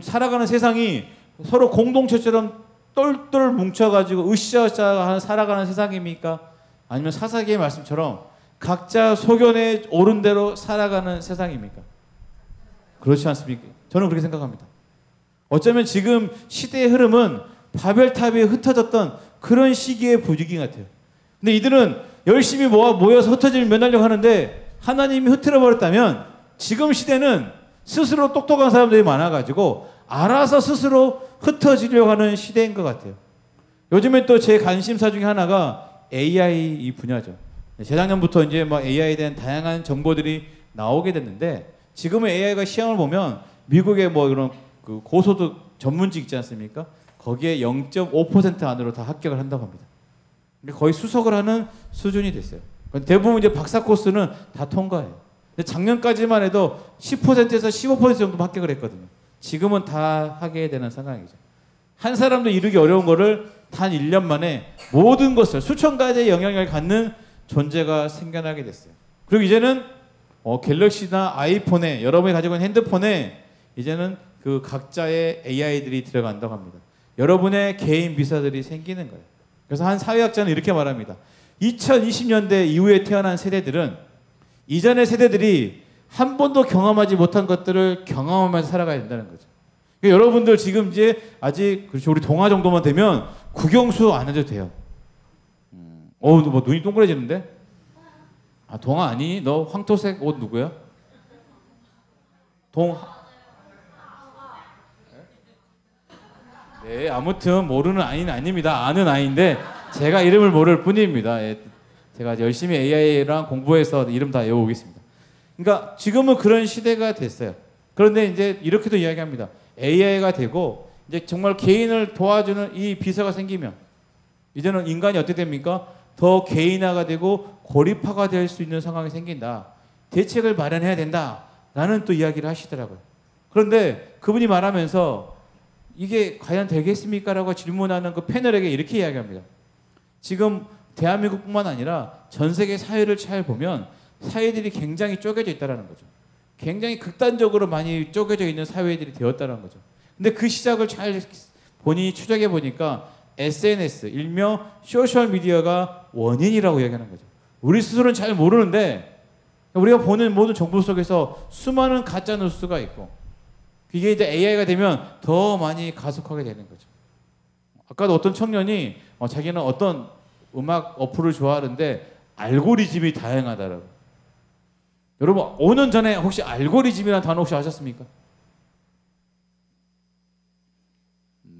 살아가는 세상이 서로 공동체처럼 똘똘 뭉쳐가지고 으쌰으쌰 살아가는 세상입니까? 아니면 사사기의 말씀처럼 각자 소견에 옳은 대로 살아가는 세상입니까? 그렇지 않습니까? 저는 그렇게 생각합니다. 어쩌면 지금 시대의 흐름은 바벨탑에 흩어졌던 그런 시기의 부지기 같아요. 근데 이들은 열심히 모여서 흩어지면 면하려고 하는데, 하나님이 흐트러 버렸다면 지금 시대는 스스로 똑똑한 사람들이 많아가지고 알아서 스스로 흩어지려고 하는 시대인 것 같아요. 요즘에 또 제 관심사 중에 하나가 AI 이 분야죠. 재작년부터 이제 막 AI에 대한 다양한 정보들이 나오게 됐는데, 지금은 AI가 시험을 보면 미국의 뭐 이런 그 고소득 전문직 있지 않습니까? 거기에 0.5% 안으로 다 합격을 한다고 합니다. 거의 수석을 하는 수준이 됐어요. 대부분 이제 박사 코스는 다 통과해요. 근데 작년까지만 해도 10%에서 15% 정도 합격을 했거든요. 지금은 다 하게 되는 상황이죠. 한 사람도 이루기 어려운 거를 단 1년 만에 모든 것을 수천 가지의 영향력을 갖는 존재가 생겨나게 됐어요. 그리고 이제는 갤럭시나 아이폰에, 여러분이 가지고 있는 핸드폰에 이제는 그 각자의 AI들이 들어간다고 합니다. 여러분의 개인 비서들이 생기는 거예요. 그래서 한 사회학자는 이렇게 말합니다. 2020년대 이후에 태어난 세대들은 이전의 세대들이 한 번도 경험하지 못한 것들을 경험하면서 살아가야 된다는 거죠. 그러니까 여러분들 지금 이제 아직, 그렇죠, 우리 동아 정도만 되면 국영수 안 해도 돼요. 뭐 눈이 동그래지는데? 동아 아니? 너 황토색 옷 누구야? 네, 아무튼 모르는 아이는 아닙니다. 아는 아이인데 제가 이름을 모를 뿐입니다. 제가 열심히 AI랑 공부해서 이름 다 외워오겠습니다. 그러니까 지금은 그런 시대가 됐어요. 그런데 이제 이렇게도 이야기합니다. AI가 되고 이제 정말 개인을 도와주는 이 비서가 생기면 이제는 인간이 어떻게 됩니까? 더 개인화가 되고 고립화가 될 수 있는 상황이 생긴다. 대책을 마련해야 된다라는 또 이야기를 하시더라고요. 그런데 그분이 말하면서 이게 과연 되겠습니까? 라고 질문하는 그 패널에게 이렇게 이야기합니다. 지금 대한민국뿐만 아니라 전 세계 사회를 잘 보면 사회들이 굉장히 쪼개져 있다는 거죠. 굉장히 극단적으로 많이 쪼개져 있는 사회들이 되었다는 거죠. 근데 그 시작을 잘 추적해 보니까 SNS, 일명 소셜미디어가 원인이라고 이야기하는 거죠. 우리 스스로는 잘 모르는데 우리가 보는 모든 정보 속에서 수많은 가짜 뉴스가 있고, 이게 이제 AI가 되면 더 많이 가속하게 되는 거죠. 아까도 어떤 청년이 자기는 어떤 음악 어플을 좋아하는데 알고리즘이 다양하다라고. 여러분 5년 전에 혹시 알고리즘이라는 단어 혹시 아셨습니까?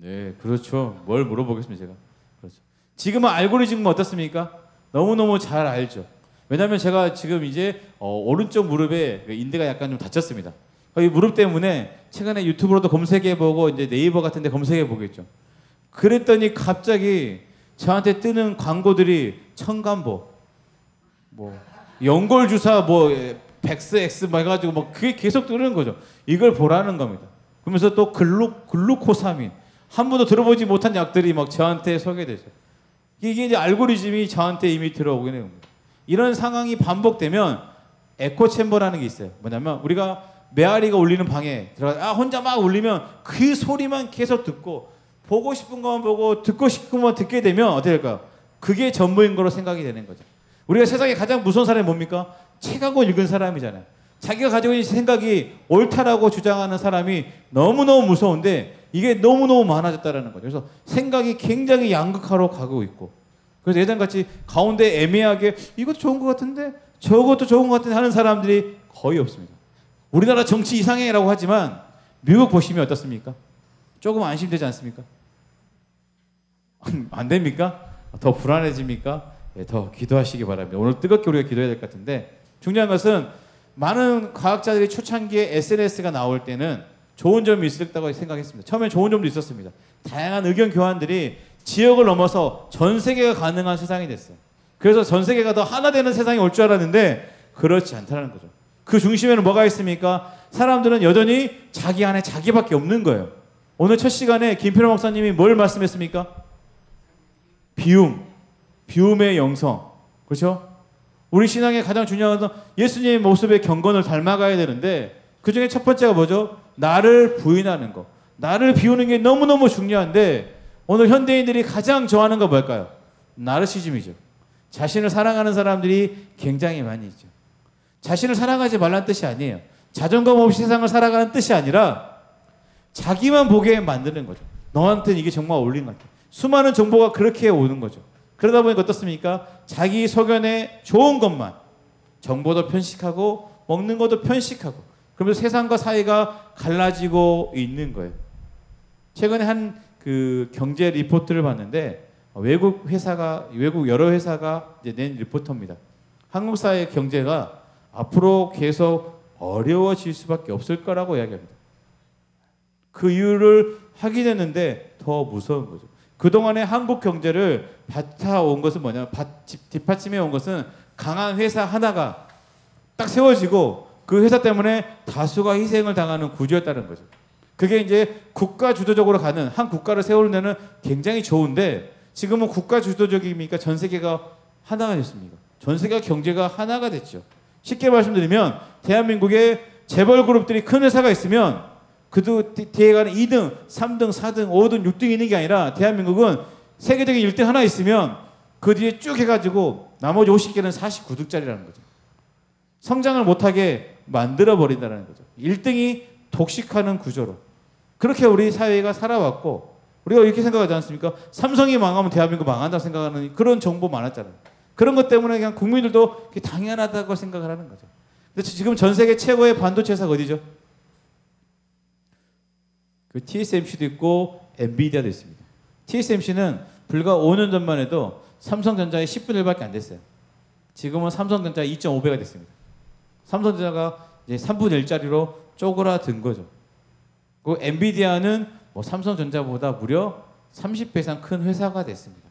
네, 그렇죠. 뭘 물어보겠습니까, 제가. 그렇죠. 지금은 알고리즘은 어떻습니까? 너무너무 잘 알죠. 왜냐하면 제가 지금 이제 오른쪽 무릎에 인대가 약간 좀 다쳤습니다. 이 무릎 때문에 최근에 유튜브로도 검색해보고 이제 네이버 같은 데 검색해보겠죠. 그랬더니 갑자기 저한테 뜨는 광고들이 청간보, 뭐 연골주사, 뭐 백스엑스 뭐 해가지고 뭐 그게 계속 뜨는 거죠. 이걸 보라는 겁니다. 그러면서 또 글루코사민, 한 번도 들어보지 못한 약들이 막 저한테 소개되죠. 이게 이제 알고리즘이 저한테 이미 들어오게 되는 겁니다. 이런 상황이 반복되면 에코 챔버라는 게 있어요. 뭐냐면 우리가 메아리가 울리는 방에 들어가 혼자 막 울리면 그 소리만 계속 듣고 보고 싶은 것만 보고 듣고 싶은 것만 듣게 되면 어떻게 될까요? 그게 전부인 거로 생각이 되는 거죠. 우리가 세상에 가장 무서운 사람이 뭡니까? 책 한 권 읽은 사람이잖아요. 자기가 가지고 있는 생각이 옳다라고 주장하는 사람이 너무너무 무서운데 이게 너무너무 많아졌다는 거죠. 그래서 생각이 굉장히 양극화로 가고 있고, 그래서 예전같이 가운데 애매하게 이것도 좋은 것 같은데 저것도 좋은 것 같은데 하는 사람들이 거의 없습니다. 우리나라 정치 이상해라고 하지만 미국 보시면 어떻습니까? 조금 안심되지 않습니까? 안 됩니까? 더 불안해집니까? 예, 더 기도하시기 바랍니다. 오늘 뜨겁게 우리가 기도해야 될 것 같은데, 중요한 것은 많은 과학자들이 초창기에 SNS가 나올 때는 좋은 점이 있었다고 생각했습니다. 처음엔 좋은 점도 있었습니다. 다양한 의견 교환들이 지역을 넘어서 전 세계가 가능한 세상이 됐어요. 그래서 전 세계가 더 하나 되는 세상이 올 줄 알았는데 그렇지 않다는 거죠. 그 중심에는 뭐가 있습니까? 사람들은 여전히 자기 안에 자기밖에 없는 거예요. 오늘 첫 시간에 김필호 목사님이 뭘 말씀했습니까? 비움의 영성. 그렇죠? 우리 신앙의 가장 중요한 것은 예수님의 모습의 경건을 닮아가야 되는데, 그 중에 첫 번째가 뭐죠? 나를 부인하는 거. 나를 비우는 게 너무너무 중요한데, 오늘 현대인들이 가장 좋아하는 건 뭘까요? 나르시즘이죠. 자신을 사랑하는 사람들이 굉장히 많이 있죠. 자신을 사랑하지 말라는 뜻이 아니에요. 자존감 없이 세상을 살아가는 뜻이 아니라 자기만 보게 만드는 거죠. 너한테는 이게 정말 어울리는 것 같아. 수많은 정보가 그렇게 오는 거죠. 그러다 보니까 어떻습니까? 자기 소견에 좋은 것만, 정보도 편식하고 먹는 것도 편식하고, 그러면서 세상과 사회가 갈라지고 있는 거예요. 최근에 한 그 경제 리포트를 봤는데, 외국 여러 회사가 이제 낸 리포트입니다. 한국 사회 경제가 앞으로 계속 어려워질 수밖에 없을 거라고 이야기합니다. 그 이유를 확인했는데 더 무서운 거죠. 그동안에 한국 경제를 바타온 것은 뭐냐면, 뒷받침해 온 것은 강한 회사 하나가 딱 세워지고 그 회사 때문에 다수가 희생을 당하는 구조였다는 거죠. 그게 이제 국가 주도적으로 가는 한 국가를 세우는 데는 굉장히 좋은데, 지금은 국가 주도적이니까 전 세계가 하나가 됐습니다. 전 세계가 경제가 하나가 됐죠. 쉽게 말씀드리면 대한민국에 재벌 그룹들이 큰 회사가 있으면 그도 뒤에 가는 2등, 3등, 4등, 5등, 6등 있는 게 아니라, 대한민국은 세계적인 1등 하나 있으면 그 뒤에 쭉 해가지고 나머지 50개는 49등짜리라는 거죠. 성장을 못하게 만들어버린다는 거죠. 1등이 독식하는 구조로. 그렇게 우리 사회가 살아왔고, 우리가 이렇게 생각하지 않습니까? 삼성이 망하면 대한민국 망한다고 생각하는 그런 정보 많았잖아요. 그런 것 때문에 그냥 국민들도 당연하다고 생각을 하는 거죠. 근데 지금 전 세계 최고의 반도체 회사가 어디죠? 그 TSMC도 있고 엔비디아도 있습니다. TSMC는 불과 5년 전만 해도 삼성전자의 10분의 1밖에 안 됐어요. 지금은 삼성전자의 2.5배가 됐습니다. 삼성전자가 이제 3분의 1짜리로 쪼그라든 거죠. 그 엔비디아는 뭐 삼성전자보다 무려 30배 이상 큰 회사가 됐습니다.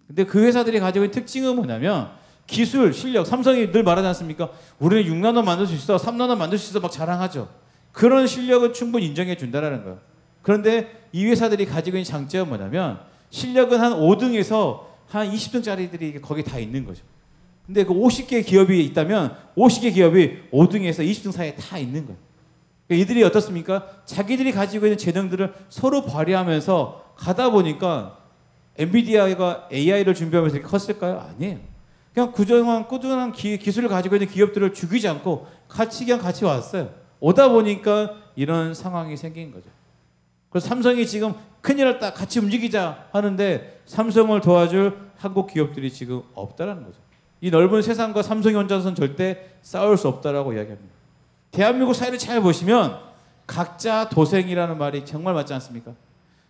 근데 그 회사들이 가지고 있는 특징은 뭐냐면, 기술, 실력. 삼성이 늘 말하지 않습니까? 우리는 6나노 만들 수 있어, 3나노 만들 수 있어 막 자랑하죠. 그런 실력은 충분히 인정해 준다라는 거예요. 그런데 이 회사들이 가지고 있는 장점은 뭐냐면, 실력은 한 5등에서 한 20등짜리들이 거기 다 있는 거죠. 근데 그 50개 기업이 있다면 50개 기업이 5등에서 20등 사이에 다 있는 거예요. 이들이 어떻습니까? 자기들이 가지고 있는 재능들을 서로 발휘하면서 가다 보니까 엔비디아가 AI를 준비하면서 이렇게 컸을까요? 아니에요. 그냥 꾸준한 기술을 가지고 있는 기업들을 죽이지 않고 그냥 같이 왔어요. 오다 보니까 이런 상황이 생긴 거죠. 그래서 삼성이 지금 큰일을 딱 같이 움직이자 하는데, 삼성을 도와줄 한국 기업들이 지금 없다라는 거죠. 이 넓은 세상과 삼성이 혼자서는 절대 싸울 수 없다라고 이야기합니다. 대한민국 사회를 잘 보시면 각자 도생이라는 말이 정말 맞지 않습니까?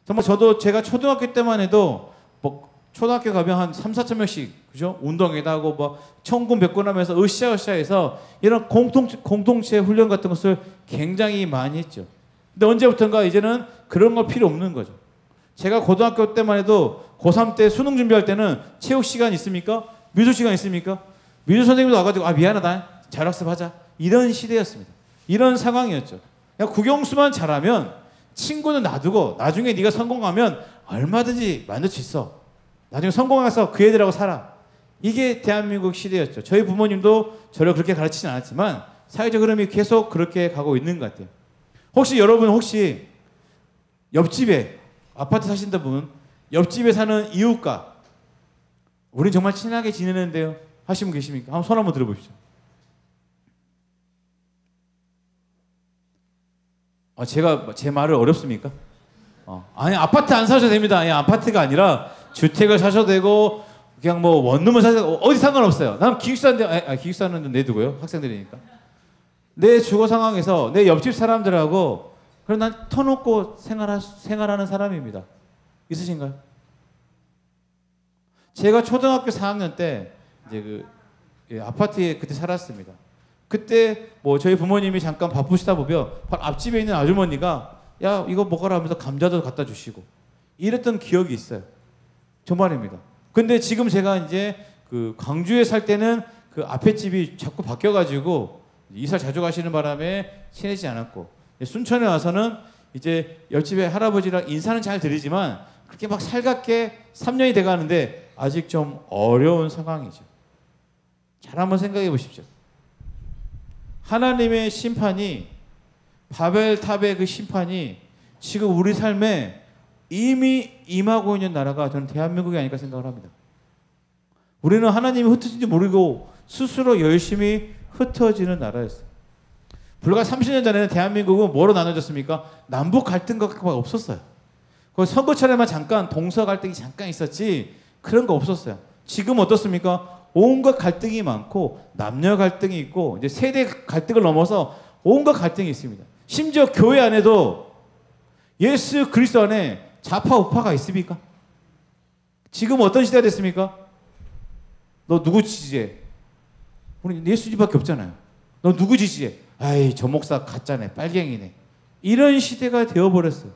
정말 제가 초등학교 때만 해도 뭐 초등학교 가면 한 3, 4천 명씩, 그죠? 운동회도 하고 뭐 천군 백군 하면서 으쌰으쌰해서 이런 공동체 훈련 같은 것을 굉장히 많이 했죠. 근데 언제부턴가 이제는 그런 거 필요 없는 거죠. 제가 고등학교 때만 해도 고3 때 수능 준비할 때는 체육 시간 있습니까? 미술 시간 있습니까? 미술 선생님도 와가지고 미안하다, 자율학습하자, 이런 시대였습니다. 이런 상황이었죠. 그냥 국영수만 잘하면 친구는 놔두고 나중에 네가 성공하면 얼마든지 만들 수 있어. 나중에 성공해서 그 애들하고 살아. 이게 대한민국 시대였죠. 저희 부모님도 저를 그렇게 가르치진 않았지만 사회적 흐름이 계속 그렇게 가고 있는 것 같아요. 여러분 혹시 옆집에 아파트 사신다 분, 옆집에 사는 이웃과 우린 정말 친하게 지내는데요 하시는 분 계십니까? 한번 손 한번 들어보십시오. 제 말을 어렵습니까? 아니, 아파트 안 사셔도 됩니다. 아니, 아파트가 아니라 주택을 사셔도 되고, 그냥 뭐 원룸을 사셔도 되고, 어디 상관없어요. 난 기숙사인데, 기숙사는 내두고요. 학생들이니까. 내 주거 상황에서 내 옆집 사람들하고, 그럼 난 터놓고 생활하는 사람입니다. 있으신가요? 제가 초등학교 4학년 때 이제 아파트에 그때 살았습니다. 그때 뭐 저희 부모님이 잠깐 바쁘시다 보면 바로 앞집에 있는 아주머니가 야 이거 먹어라 하면서 감자도 갖다 주시고 이랬던 기억이 있어요. 정말입니다. 근데 지금 제가 이제 그 광주에 살 때는 그 앞에 집이 자꾸 바뀌어가지고 이사 자주 가시는 바람에 친해지지 않았고 순천에 와서는 이제 옆집에 할아버지랑 인사는 잘 드리지만 그렇게 막 살갑게 3년이 돼가는데 아직 좀 어려운 상황이죠. 잘 한번 생각해 보십시오. 하나님의 심판이 바벨탑의 그 심판이 지금 우리 삶에 이미 임하고 있는 나라가 저는 대한민국이 아닐까 생각을 합니다. 우리는 하나님이 흩어진지 모르고 스스로 열심히 흩어지는 나라였어요. 불과 30년 전에는 대한민국은 뭐로 나눠졌습니까? 남북 갈등밖에 없었어요. 그 선거철에만 잠깐 동서 갈등이 잠깐 있었지 그런 거 없었어요. 지금 어떻습니까? 온갖 갈등이 많고 남녀 갈등이 있고 이제 세대 갈등을 넘어서 온갖 갈등이 있습니다. 심지어 교회 안에도 예수 그리스도 안에 좌파 우파가 있습니까? 지금 어떤 시대가 됐습니까? 너 누구 지지해? 우리 예수님밖에 없잖아요. 너 누구 지지해? 아이 저 목사 가짜네 빨갱이네. 이런 시대가 되어버렸어요.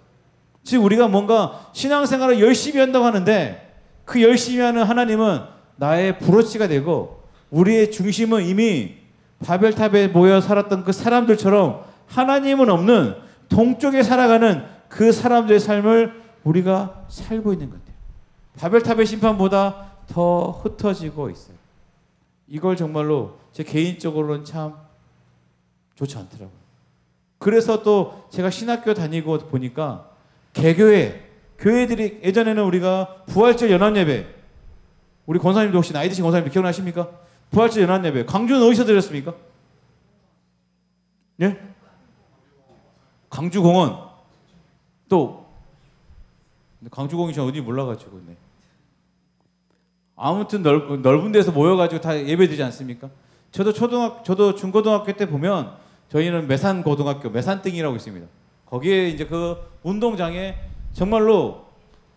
지금 우리가 뭔가 신앙생활을 열심히 한다고 하는데 그 열심히 하는 하나님은 나의 브로치가 되고 우리의 중심은 이미 바벨탑에 모여 살았던 그 사람들처럼 하나님은 없는 동쪽에 살아가는 그 사람들의 삶을 우리가 살고 있는 것 같아요. 바벨탑의 심판보다 더 흩어지고 있어요. 이걸 정말로 제 개인적으로는 참 좋지 않더라고요. 그래서 또 제가 신학교 다니고 보니까 교회들이 예전에는 우리가 부활절 연합예배 우리 권사님도 혹시 나이 드신 권사님도 기억나십니까? 부활절 연합예배 광주는 어디서 드렸습니까? 예? 광주공원 또 광주공원이 저 어디 몰라가지고 네. 아무튼 넓은 데서 모여가지고 다 예배드리지 않습니까? 저도 중고등학교 때 보면 저희는 매산고등학교 매산땡이라고 있습니다. 거기에 이제 그 운동장에 정말로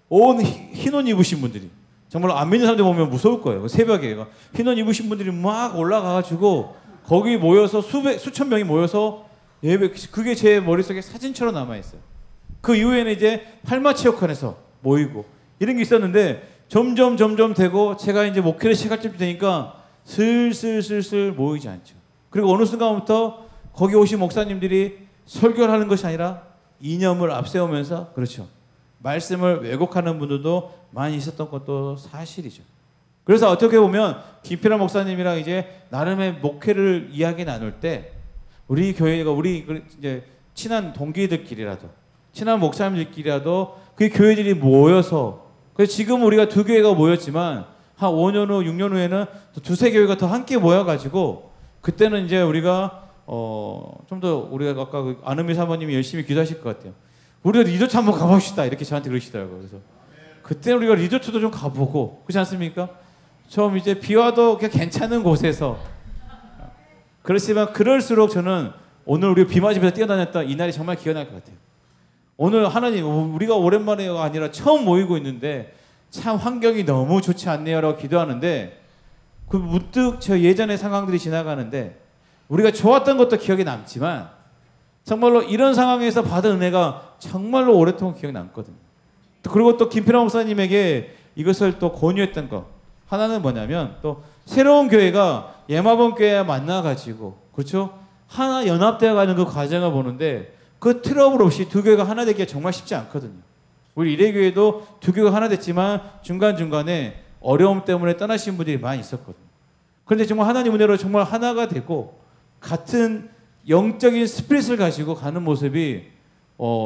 온 흰 옷 입으신 분들이 정말로 안 믿는 사람들 보면 무서울 거예요. 새벽에 흰 옷 입으신 분들이 막 올라가가지고 거기 모여서 수천 명이 모여서 예배 그게 제 머릿속에 사진처럼 남아있어요. 그 이후에는 이제 팔마체육관에서 모이고 이런 게 있었는데 점점 되고 제가 이제 목회를 시작할 때 되니까 슬슬 모이지 않죠. 그리고 어느 순간부터 거기 오신 목사님들이 설교를 하는 것이 아니라 이념을 앞세우면서 그렇죠. 말씀을 왜곡하는 분들도 많이 있었던 것도 사실이죠. 그래서 어떻게 보면 김필환 목사님이랑 이제 나름의 목회를 이야기 나눌 때 우리 교회가 우리 이제 친한 동기들끼리라도 친한 목사님들끼리라도 그 교회들이 모여서 그래서 지금 우리가 두 교회가 모였지만 한 5년 후, 6년 후에는 또 두세 교회가 더 함께 모여가지고 그때는 이제 우리가 좀 더 우리가 아까 그 안은미 사모님이 열심히 기도하실 것 같아요. 우리가 리조트 한번 가봅시다 이렇게 저한테 그러시더라고요. 그래서 그때 우리가 리조트도 좀 가보고 그렇지 않습니까? 좀 이제 비 와도 그냥 괜찮은 곳에서 그렇지만 그럴수록 저는 오늘 우리가 비 맞으면서 뛰어다녔던 이 날이 정말 기억날 것 같아요. 오늘 하나님 우리가 오랜만에가 아니라 처음 모이고 있는데 참 환경이 너무 좋지 않네요 라고 기도하는데 그 문득 저 예전의 상황들이 지나가는데 우리가 좋았던 것도 기억에 남지만 정말로 이런 상황에서 받은 은혜가 정말로 오랫동안 기억에 남거든요. 그리고 또 김필환 목사님에게 이것을 또 권유했던 거 하나는 뭐냐면 또 새로운 교회가 예마본 교회와 만나가지고 그렇죠? 하나 연합되어 가는 그 과정을 보는데 그 트러블 없이 두 교회가 하나 되기가 정말 쉽지 않거든요. 우리 이래교회도 두 교회가 하나 됐지만 중간중간에 어려움 때문에 떠나신 분들이 많이 있었거든요. 그런데 정말 하나님 은혜로 정말 하나가 되고 같은 영적인 스피릿을 가지고 가는 모습이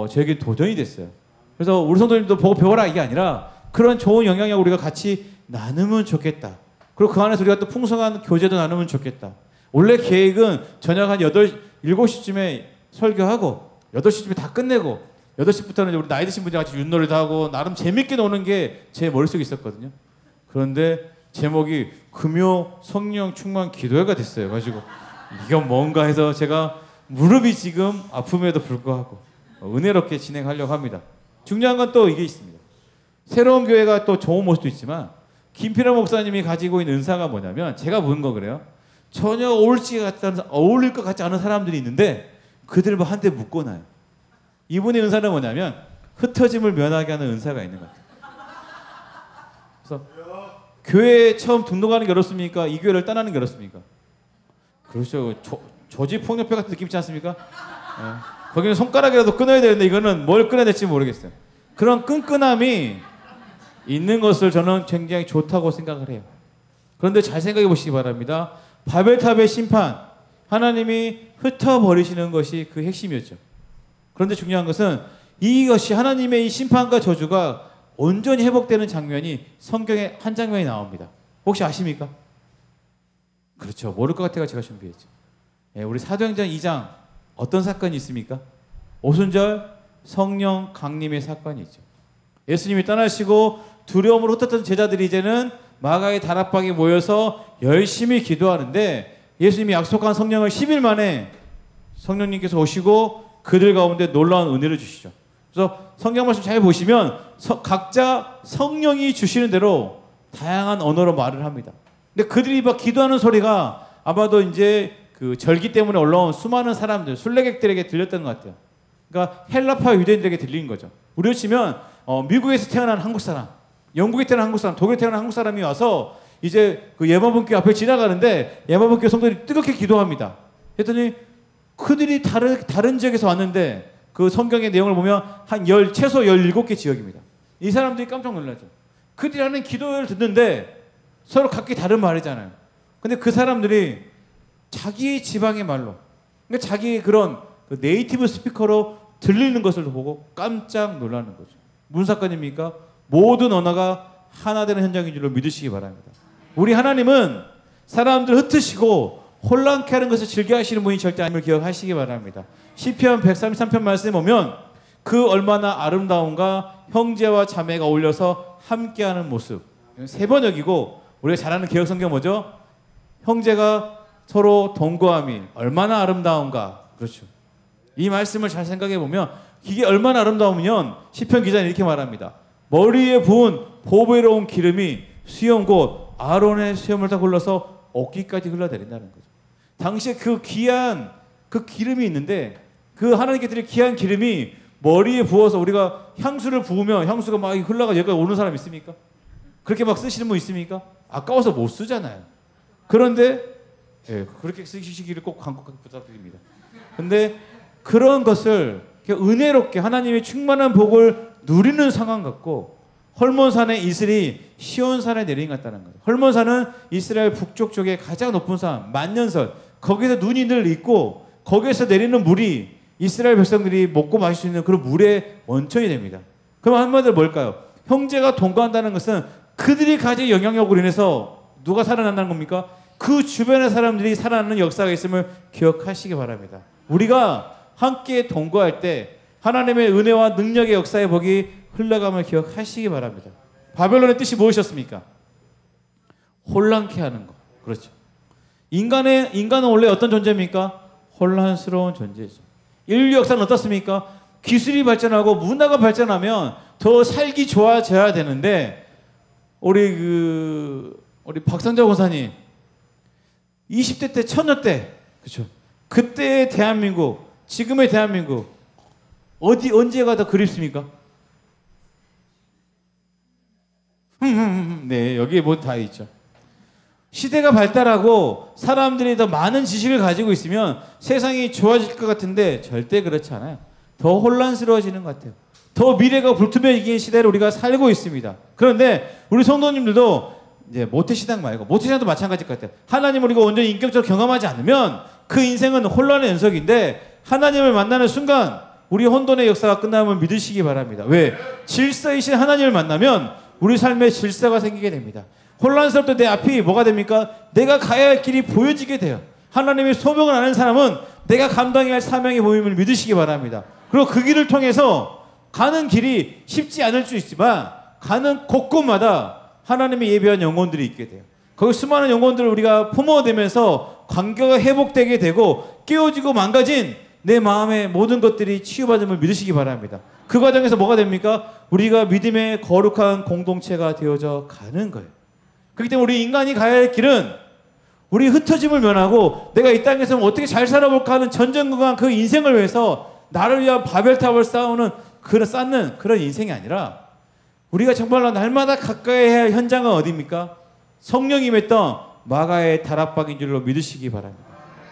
저에게 도전이 됐어요. 그래서 우리 성도님도 보고 배워라 이게 아니라 그런 좋은 영향력을 우리가 같이 나누면 좋겠다. 그리고 그 안에서 우리가 또 풍성한 교제도 나누면 좋겠다. 원래 계획은 저녁 한 7시쯤에 설교하고 8시쯤에 다 끝내고 8시부터는 우리 나이 드신 분들이 같이 윷놀이도 하고 나름 재밌게 노는 게 제 머릿속에 있었거든요. 그런데 제목이 금요 성령 충만 기도회가 됐어요. 가지고 이건 뭔가 해서 제가 무릎이 지금 아픔에도 불구하고 은혜롭게 진행하려고 합니다. 중요한 건 또 이게 있습니다. 새로운 교회가 또 좋은 모습도 있지만 김필환 목사님이 가지고 있는 은사가 뭐냐면 제가 본 거 그래요. 전혀 어울릴 것 같지 않은 사람들이 있는데 그들을 한 대 묶어놔요. 이분의 은사는 뭐냐면 흩어짐을 면하게 하는 은사가 있는 것 같아요. 그래서 교회에 처음 등록하는 게 어렵습니까? 이 교회를 떠나는 게 어렵습니까? 그렇죠. 조직폭력배 같은 느낌 있지 않습니까? 네. 거기는 손가락이라도 끊어야 되는데 이거는 뭘 끊어야 될지 모르겠어요. 그런 끈끈함이 있는 것을 저는 굉장히 좋다고 생각을 해요. 그런데 잘 생각해 보시기 바랍니다. 바벨탑의 심판, 하나님이 흩어버리시는 것이 그 핵심이었죠. 그런데 중요한 것은 이것이 하나님의 이 심판과 저주가 온전히 회복되는 장면이 성경에 한 장면이 나옵니다. 혹시 아십니까? 그렇죠. 모를 것 같아서 제가 준비했죠. 예, 우리 사도행전 2장 어떤 사건이 있습니까? 오순절 성령 강림의 사건이 있죠. 예수님이 떠나시고 두려움으로 흩었던 제자들이 이제는 마가의 다락방에 모여서 열심히 기도하는데 예수님이 약속한 성령을 10일 만에 성령님께서 오시고 그들 가운데 놀라운 은혜를 주시죠. 그래서 성경 말씀 잘 보시면 각자 성령이 주시는 대로 다양한 언어로 말을 합니다. 근데 그들이 막 기도하는 소리가 아마도 이제 그 절기 때문에 올라온 수많은 사람들, 순례객들에게 들렸던 것 같아요. 그러니까 헬라파 유대인들에게 들린 거죠. 우리로 치면 미국에서 태어난 한국 사람, 영국에 태어난 한국 사람, 독일에 태어난 한국 사람이 와서 이제 그 예마분교 앞에 지나가는데 예마분교 성도들이 뜨겁게 기도합니다. 했더니 그들이 다른 지역에서 왔는데 그 성경의 내용을 보면 최소 17개 지역입니다. 이 사람들이 깜짝 놀라죠. 그들이 하는 기도를 듣는데 서로 각기 다른 말이잖아요. 근데 그 사람들이 자기 지방의 말로, 그러니까 자기 그런 그 네이티브 스피커로 들리는 것을 보고 깜짝 놀라는 거죠. 무슨 사건입니까? 모든 언어가 하나 되는 현장인 줄로 믿으시기 바랍니다. 우리 하나님은 사람들을 흩으시고 혼란케 하는 것을 즐겨 하시는 분이 절대 아님을 기억하시기 바랍니다. 시편 133편 말씀에 보면 그 얼마나 아름다운가 형제와 자매가 어울려서 함께하는 모습. 세 번역이고 우리가 잘 아는 개혁성경 뭐죠? 형제가 서로 동거함이 얼마나 아름다운가. 그렇죠. 이 말씀을 잘 생각해 보면 이게 얼마나 아름다우면 시편 기자는 이렇게 말합니다. 머리에 부은 보배로운 기름이 수염 곧 아론의 수염을 다 흘러서 어깨까지 흘러내린다는 거죠. 당시에 그 귀한 그 기름이 있는데 그 하나님께 드릴 귀한 기름이 머리에 부어서 우리가 향수를 부으면 향수가 막 흘러가 여기까지 오는 사람 있습니까? 그렇게 막 쓰시는 분 있습니까? 아까워서 못 쓰잖아요. 그런데 그렇게 쓰시기를 꼭 간곡하게 부탁드립니다. 근데 그런 것을 은혜롭게 하나님의 충만한 복을 누리는 상황 같고 헐몬산의 이슬이 시온산에 내린 것 같다는 거죠. 헐몬산은 이스라엘 북쪽 쪽에 가장 높은 산 만년선, 거기서 눈이 늘 있고 거기에서 내리는 물이 이스라엘 백성들이 먹고 마실 수 있는 그런 물의 원천이 됩니다. 그럼 한마디로 뭘까요? 형제가 동거한다는 것은 그들이 가진 영향력으로 인해서 누가 살아난다는 겁니까? 그 주변의 사람들이 살아나는 역사가 있음을 기억하시기 바랍니다. 우리가 함께 동거할 때 하나님의 은혜와 능력의 역사의 복이 흘러감을 기억하시기 바랍니다. 바벨론의 뜻이 무엇이었습니까? 혼란케 하는 것. 그렇죠. 인간은 원래 어떤 존재입니까? 혼란스러운 존재죠. 인류 역사는 어떻습니까? 기술이 발전하고 문화가 발전하면 더 살기 좋아져야 되는데 우리 박상자 권사님 20대 때 처녀 때 그렇죠. 그때의 대한민국 지금의 대한민국 언제가 더 그립습니까? 네, 여기에 뭐 다 있죠. 시대가 발달하고 사람들이 더 많은 지식을 가지고 있으면 세상이 좋아질 것 같은데 절대 그렇지 않아요. 더 혼란스러워지는 것 같아요. 더 미래가 불투명해진 시대를 우리가 살고 있습니다. 그런데 우리 성도님들도 이제 모태신앙 말고 모태신앙도 마찬가지일 것 같아요. 하나님을 우리가 온전히 인격적으로 경험하지 않으면 그 인생은 혼란의 연속인데 하나님을 만나는 순간 우리 혼돈의 역사가 끝나면 믿으시기 바랍니다. 왜? 질서이신 하나님을 만나면 우리 삶에 질서가 생기게 됩니다. 혼란스럽던 내 앞이 뭐가 됩니까? 내가 가야 할 길이 보여지게 돼요. 하나님의 소명을 아는 사람은 내가 감당해야 할 사명이 보임을 믿으시기 바랍니다. 그리고 그 길을 통해서 가는 길이 쉽지 않을 수 있지만 가는 곳곳마다 하나님의 예비한 영혼들이 있게 돼요. 거기 수많은 영혼들을 우리가 품어대면서 관계가 회복되게 되고 깨어지고 망가진 내 마음의 모든 것들이 치유받음을 믿으시기 바랍니다. 그 과정에서 뭐가 됩니까? 우리가 믿음의 거룩한 공동체가 되어져 가는 거예요. 그렇기 때문에 우리 인간이 가야 할 길은 우리 흩어짐을 면하고 내가 이 땅에서 어떻게 잘 살아볼까 하는 전전긍긍한 그 인생을 위해서 나를 위한 바벨탑을 쌓는 그런 인생이 아니라 우리가 정말로 날마다 가까이 해야 할 현장은 어디입니까? 성령이 맺던 마가의 다락방인 줄로 믿으시기 바랍니다.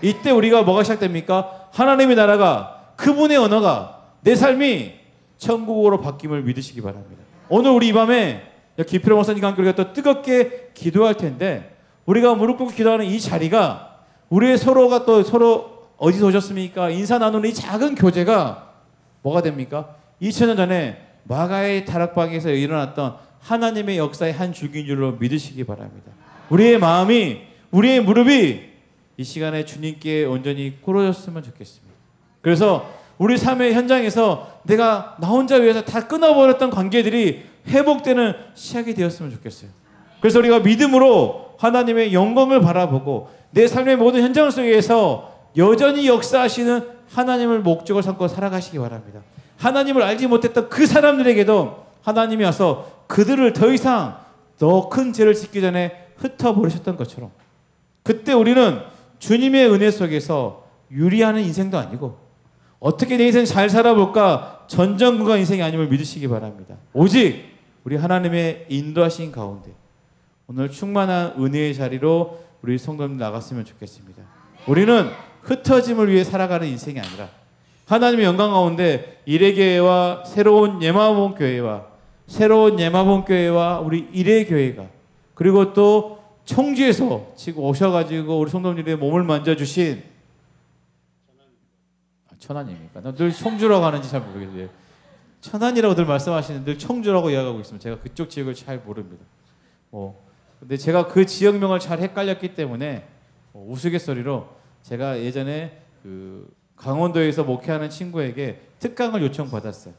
이때 우리가 뭐가 시작됩니까? 하나님의 나라가, 그분의 언어가 내 삶이 천국으로 바뀜을 믿으시기 바랍니다. 오늘 우리 이 밤에 김필호 목사님과 함께 우리가 또 뜨겁게 기도할 텐데, 우리가 무릎 꿇고 기도하는 이 자리가 우리의 서로가 또 서로 어디서 오셨습니까? 인사 나누는 이 작은 교제가 뭐가 됩니까? 2000년 전에 마가의 다락방에서 일어났던 하나님의 역사의 한 줄기인 줄로 믿으시기 바랍니다. 우리의 마음이, 우리의 무릎이 이 시간에 주님께 온전히 꿇어졌으면 좋겠습니다. 그래서 우리 삶의 현장에서 내가 나 혼자 위해서 다 끊어버렸던 관계들이 회복되는 시작이 되었으면 좋겠어요. 그래서 우리가 믿음으로 하나님의 영광을 바라보고 내 삶의 모든 현장 속에서 여전히 역사하시는 하나님을 목적을 삼고 살아가시기 바랍니다. 하나님을 알지 못했던 그 사람들에게도 하나님이 와서 그들을 더 이상 더 큰 죄를 짓기 전에 흩어버리셨던 것처럼, 그때 우리는 주님의 은혜 속에서 유리하는 인생도 아니고 어떻게 내 인생 잘 살아볼까 전전긍긍한 인생이 아님을 믿으시기 바랍니다. 오직 우리 하나님의 인도하신 가운데 오늘 충만한 은혜의 자리로 우리 성도님 나갔으면 좋겠습니다. 우리는 흩어짐을 위해 살아가는 인생이 아니라 하나님의 영광 가운데 이레교회와 새로운 예마본 교회와 우리 이레교회가, 그리고 또 청주에서 지금 오셔가지고 우리 성도님들의 몸을 만져주신 천안입니까? 나 늘 청주라고 하는지 잘 모르겠어요. 천안이라고 늘 말씀하시는데 늘 청주라고 이야기하고 있습니다. 제가 그쪽 지역을 잘 모릅니다. 근데 제가 그 지역명을 잘 헷갈렸기 때문에 우스갯소리로 제가 예전에 그 강원도에서 목회하는 친구에게 특강을 요청받았어요.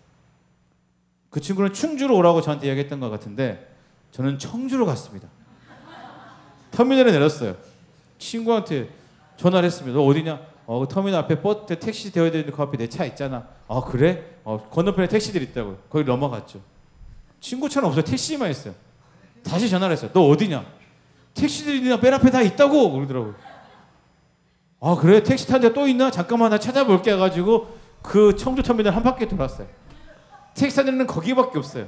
그 친구는 충주로 오라고 저한테 이야기했던 것 같은데 저는 청주로 갔습니다. 터미널에 내렸어요. 친구한테 전화를 했습니다. 너 어디냐? 그 터미널 앞에 택시 대어야 되는데 그 앞에 내 차 있잖아. 아 그래? 건너편에 택시들 있다고요. 거기 넘어갔죠. 친구처럼 없어요. 택시만 있어요. 다시 전화를 했어요. 너 어디냐? 택시들이 맨 앞에 다 있다고 그러더라고요. 아 그래? 택시 탄 데가 또 있나? 잠깐만 나 찾아볼게 해가지고 그 청주 터미널 한 바퀴 돌았어요. 택시 탄 데는 거기밖에 없어요.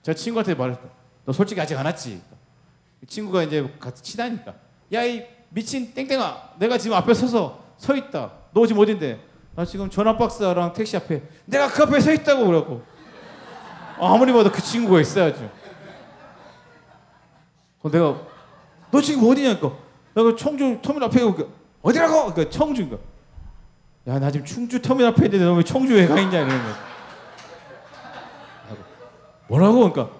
제가 친구한테 말했어요. 너 솔직히 아직 안 왔지? 친구가 이제 같이 친하니까, 야 이 미친 땡땡아, 내가 지금 앞에 서 있다. 너 지금 어딘데? 나 지금 전화박스랑 택시 앞에, 내가 그 앞에 서 있다고 그러고. 아무리 봐도 그 친구가 있어야죠. 내가 너 지금 어디냐니까, 내가 청주 터미널 앞에 어디라고? 그러니까 청주인가. 야 나 지금 충주 터미널 앞에 있는데 너 왜 청주에 가 있냐 이러는 거야. 뭐라고? 그러니까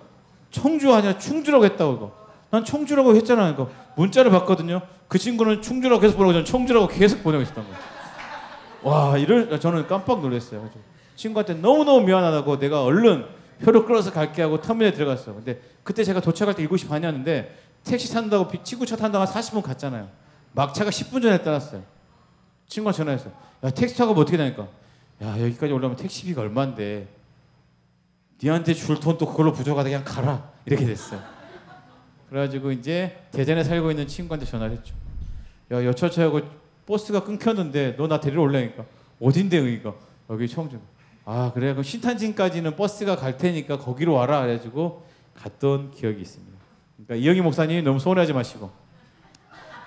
청주 아니라 충주라고 했다고. 이거. 난 청주라고 했잖아. 그러니까 문자를 봤거든요. 그 친구는 충주라고 계속 보내고 저는 청주라고 계속 보내고 있었던 거예요. 와, 저는 깜빡 놀랐어요. 친구한테 너무너무 미안하다고 내가 얼른 표를 끌어서 갈게 하고 터미널에 들어갔어요. 근데 그때 제가 도착할 때 7시 반이었는데 택시 탄다고 친구 차 탄다고 한 40분 갔잖아요. 막차가 10분 전에 떠났어요. 친구가 전화했어요. 야 택시 타고 뭐 어떻게 다니까? 야 여기까지 올라오면 택시비가 얼만데 니한테 줄 돈도 그걸로 부족하다 그냥 가라. 이렇게 됐어요. 그래가지고 이제 대전에 살고 있는 친구한테 전화를 했죠. 야 여차하고 버스가 끊겼는데 너 나 데리러 올라니까. 어딘데 여기가? 여기 청주. 아 그래? 그럼 신탄진까지는 버스가 갈 테니까 거기로 와라. 그래가지고 갔던 기억이 있습니다. 그러니까 이영희 목사님 너무 서운해하지 마시고,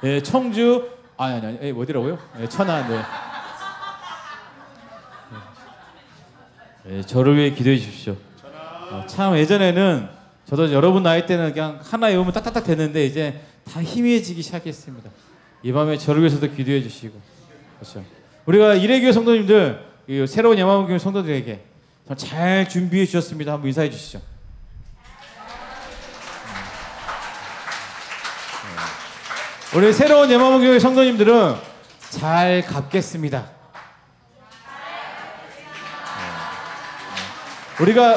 예, 청주 아니 어디라고요? 예, 천안. 네. 예, 저를 위해 기도해 주십시오. 참 예전에는 저도 여러분 나이 때는 그냥 하나 외우면 딱딱딱 됐는데 이제 다 희미해지기 시작했습니다. 이 밤에 저를 위해서도 기도해 주시고, 그렇죠. 우리가 이레교회 성도님들, 새로운 예마본교회 성도들에게 잘 준비해 주셨습니다. 한번 인사해 주시죠. 우리 새로운 예마본교회 성도님들은 잘 갚겠습니다.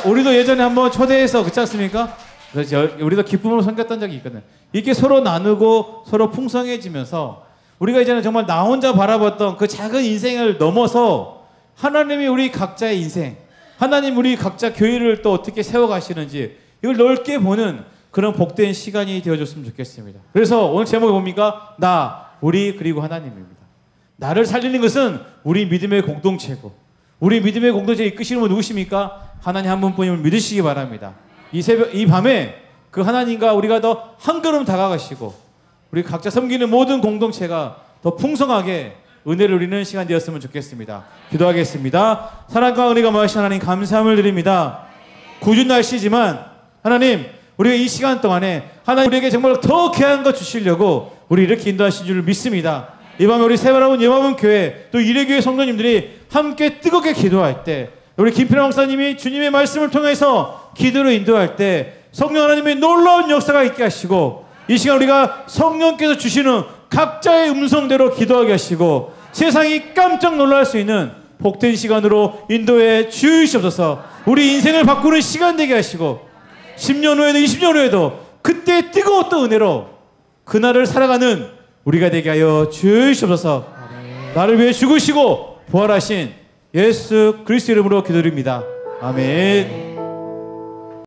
우리도 예전에 한번 초대해서 그렇지 않습니까? 그래서 우리도 기쁨으로 섬겼던 적이 있거든요. 이렇게 서로 나누고 서로 풍성해지면서 우리가 이제는 정말 나 혼자 바라봤던 그 작은 인생을 넘어서 하나님이 우리 각자의 인생, 하나님 우리 각자 교회를 또 어떻게 세워가시는지 이걸 넓게 보는 그런 복된 시간이 되어줬으면 좋겠습니다. 그래서 오늘 제목이 뭡니까? 나, 우리, 그리고 하나님입니다. 나를 살리는 것은 우리 믿음의 공동체고, 우리 믿음의 공동체에 이끄시는 분 누구십니까? 하나님 한 분뿐임을 믿으시기 바랍니다. 이 밤에 그 하나님과 우리가 더 한 걸음 다가가시고 우리 각자 섬기는 모든 공동체가 더 풍성하게 은혜를 누리는 시간 되었으면 좋겠습니다. 기도하겠습니다. 사랑과 은혜가 많으신 하나님 감사함을 드립니다. 궂은 날씨지만 하나님, 우리가 이 시간 동안에 하나님 우리에게 정말 더 귀한 것 주시려고 우리 이렇게 인도하신 줄 믿습니다. 이 밤에 우리 새바라본 예마분 교회 또 이레교회 성도님들이 함께 뜨겁게 기도할 때, 우리 김필환 목사님이 주님의 말씀을 통해서 기도를 인도할 때 성령 하나님의 놀라운 역사가 있게 하시고, 이 시간 우리가 성령께서 주시는 각자의 음성대로 기도하게 하시고 세상이 깜짝 놀랄 수 있는 복된 시간으로 인도해 주시옵소서. 우리 인생을 바꾸는 시간 되게 하시고 10년 후에도 20년 후에도 그때 뜨거웠던 은혜로 그날을 살아가는 우리가 되게 하여 주시옵소서. 나를 위해 죽으시고 부활하신 예수 그리스도 이름으로 기도드립니다. 아멘.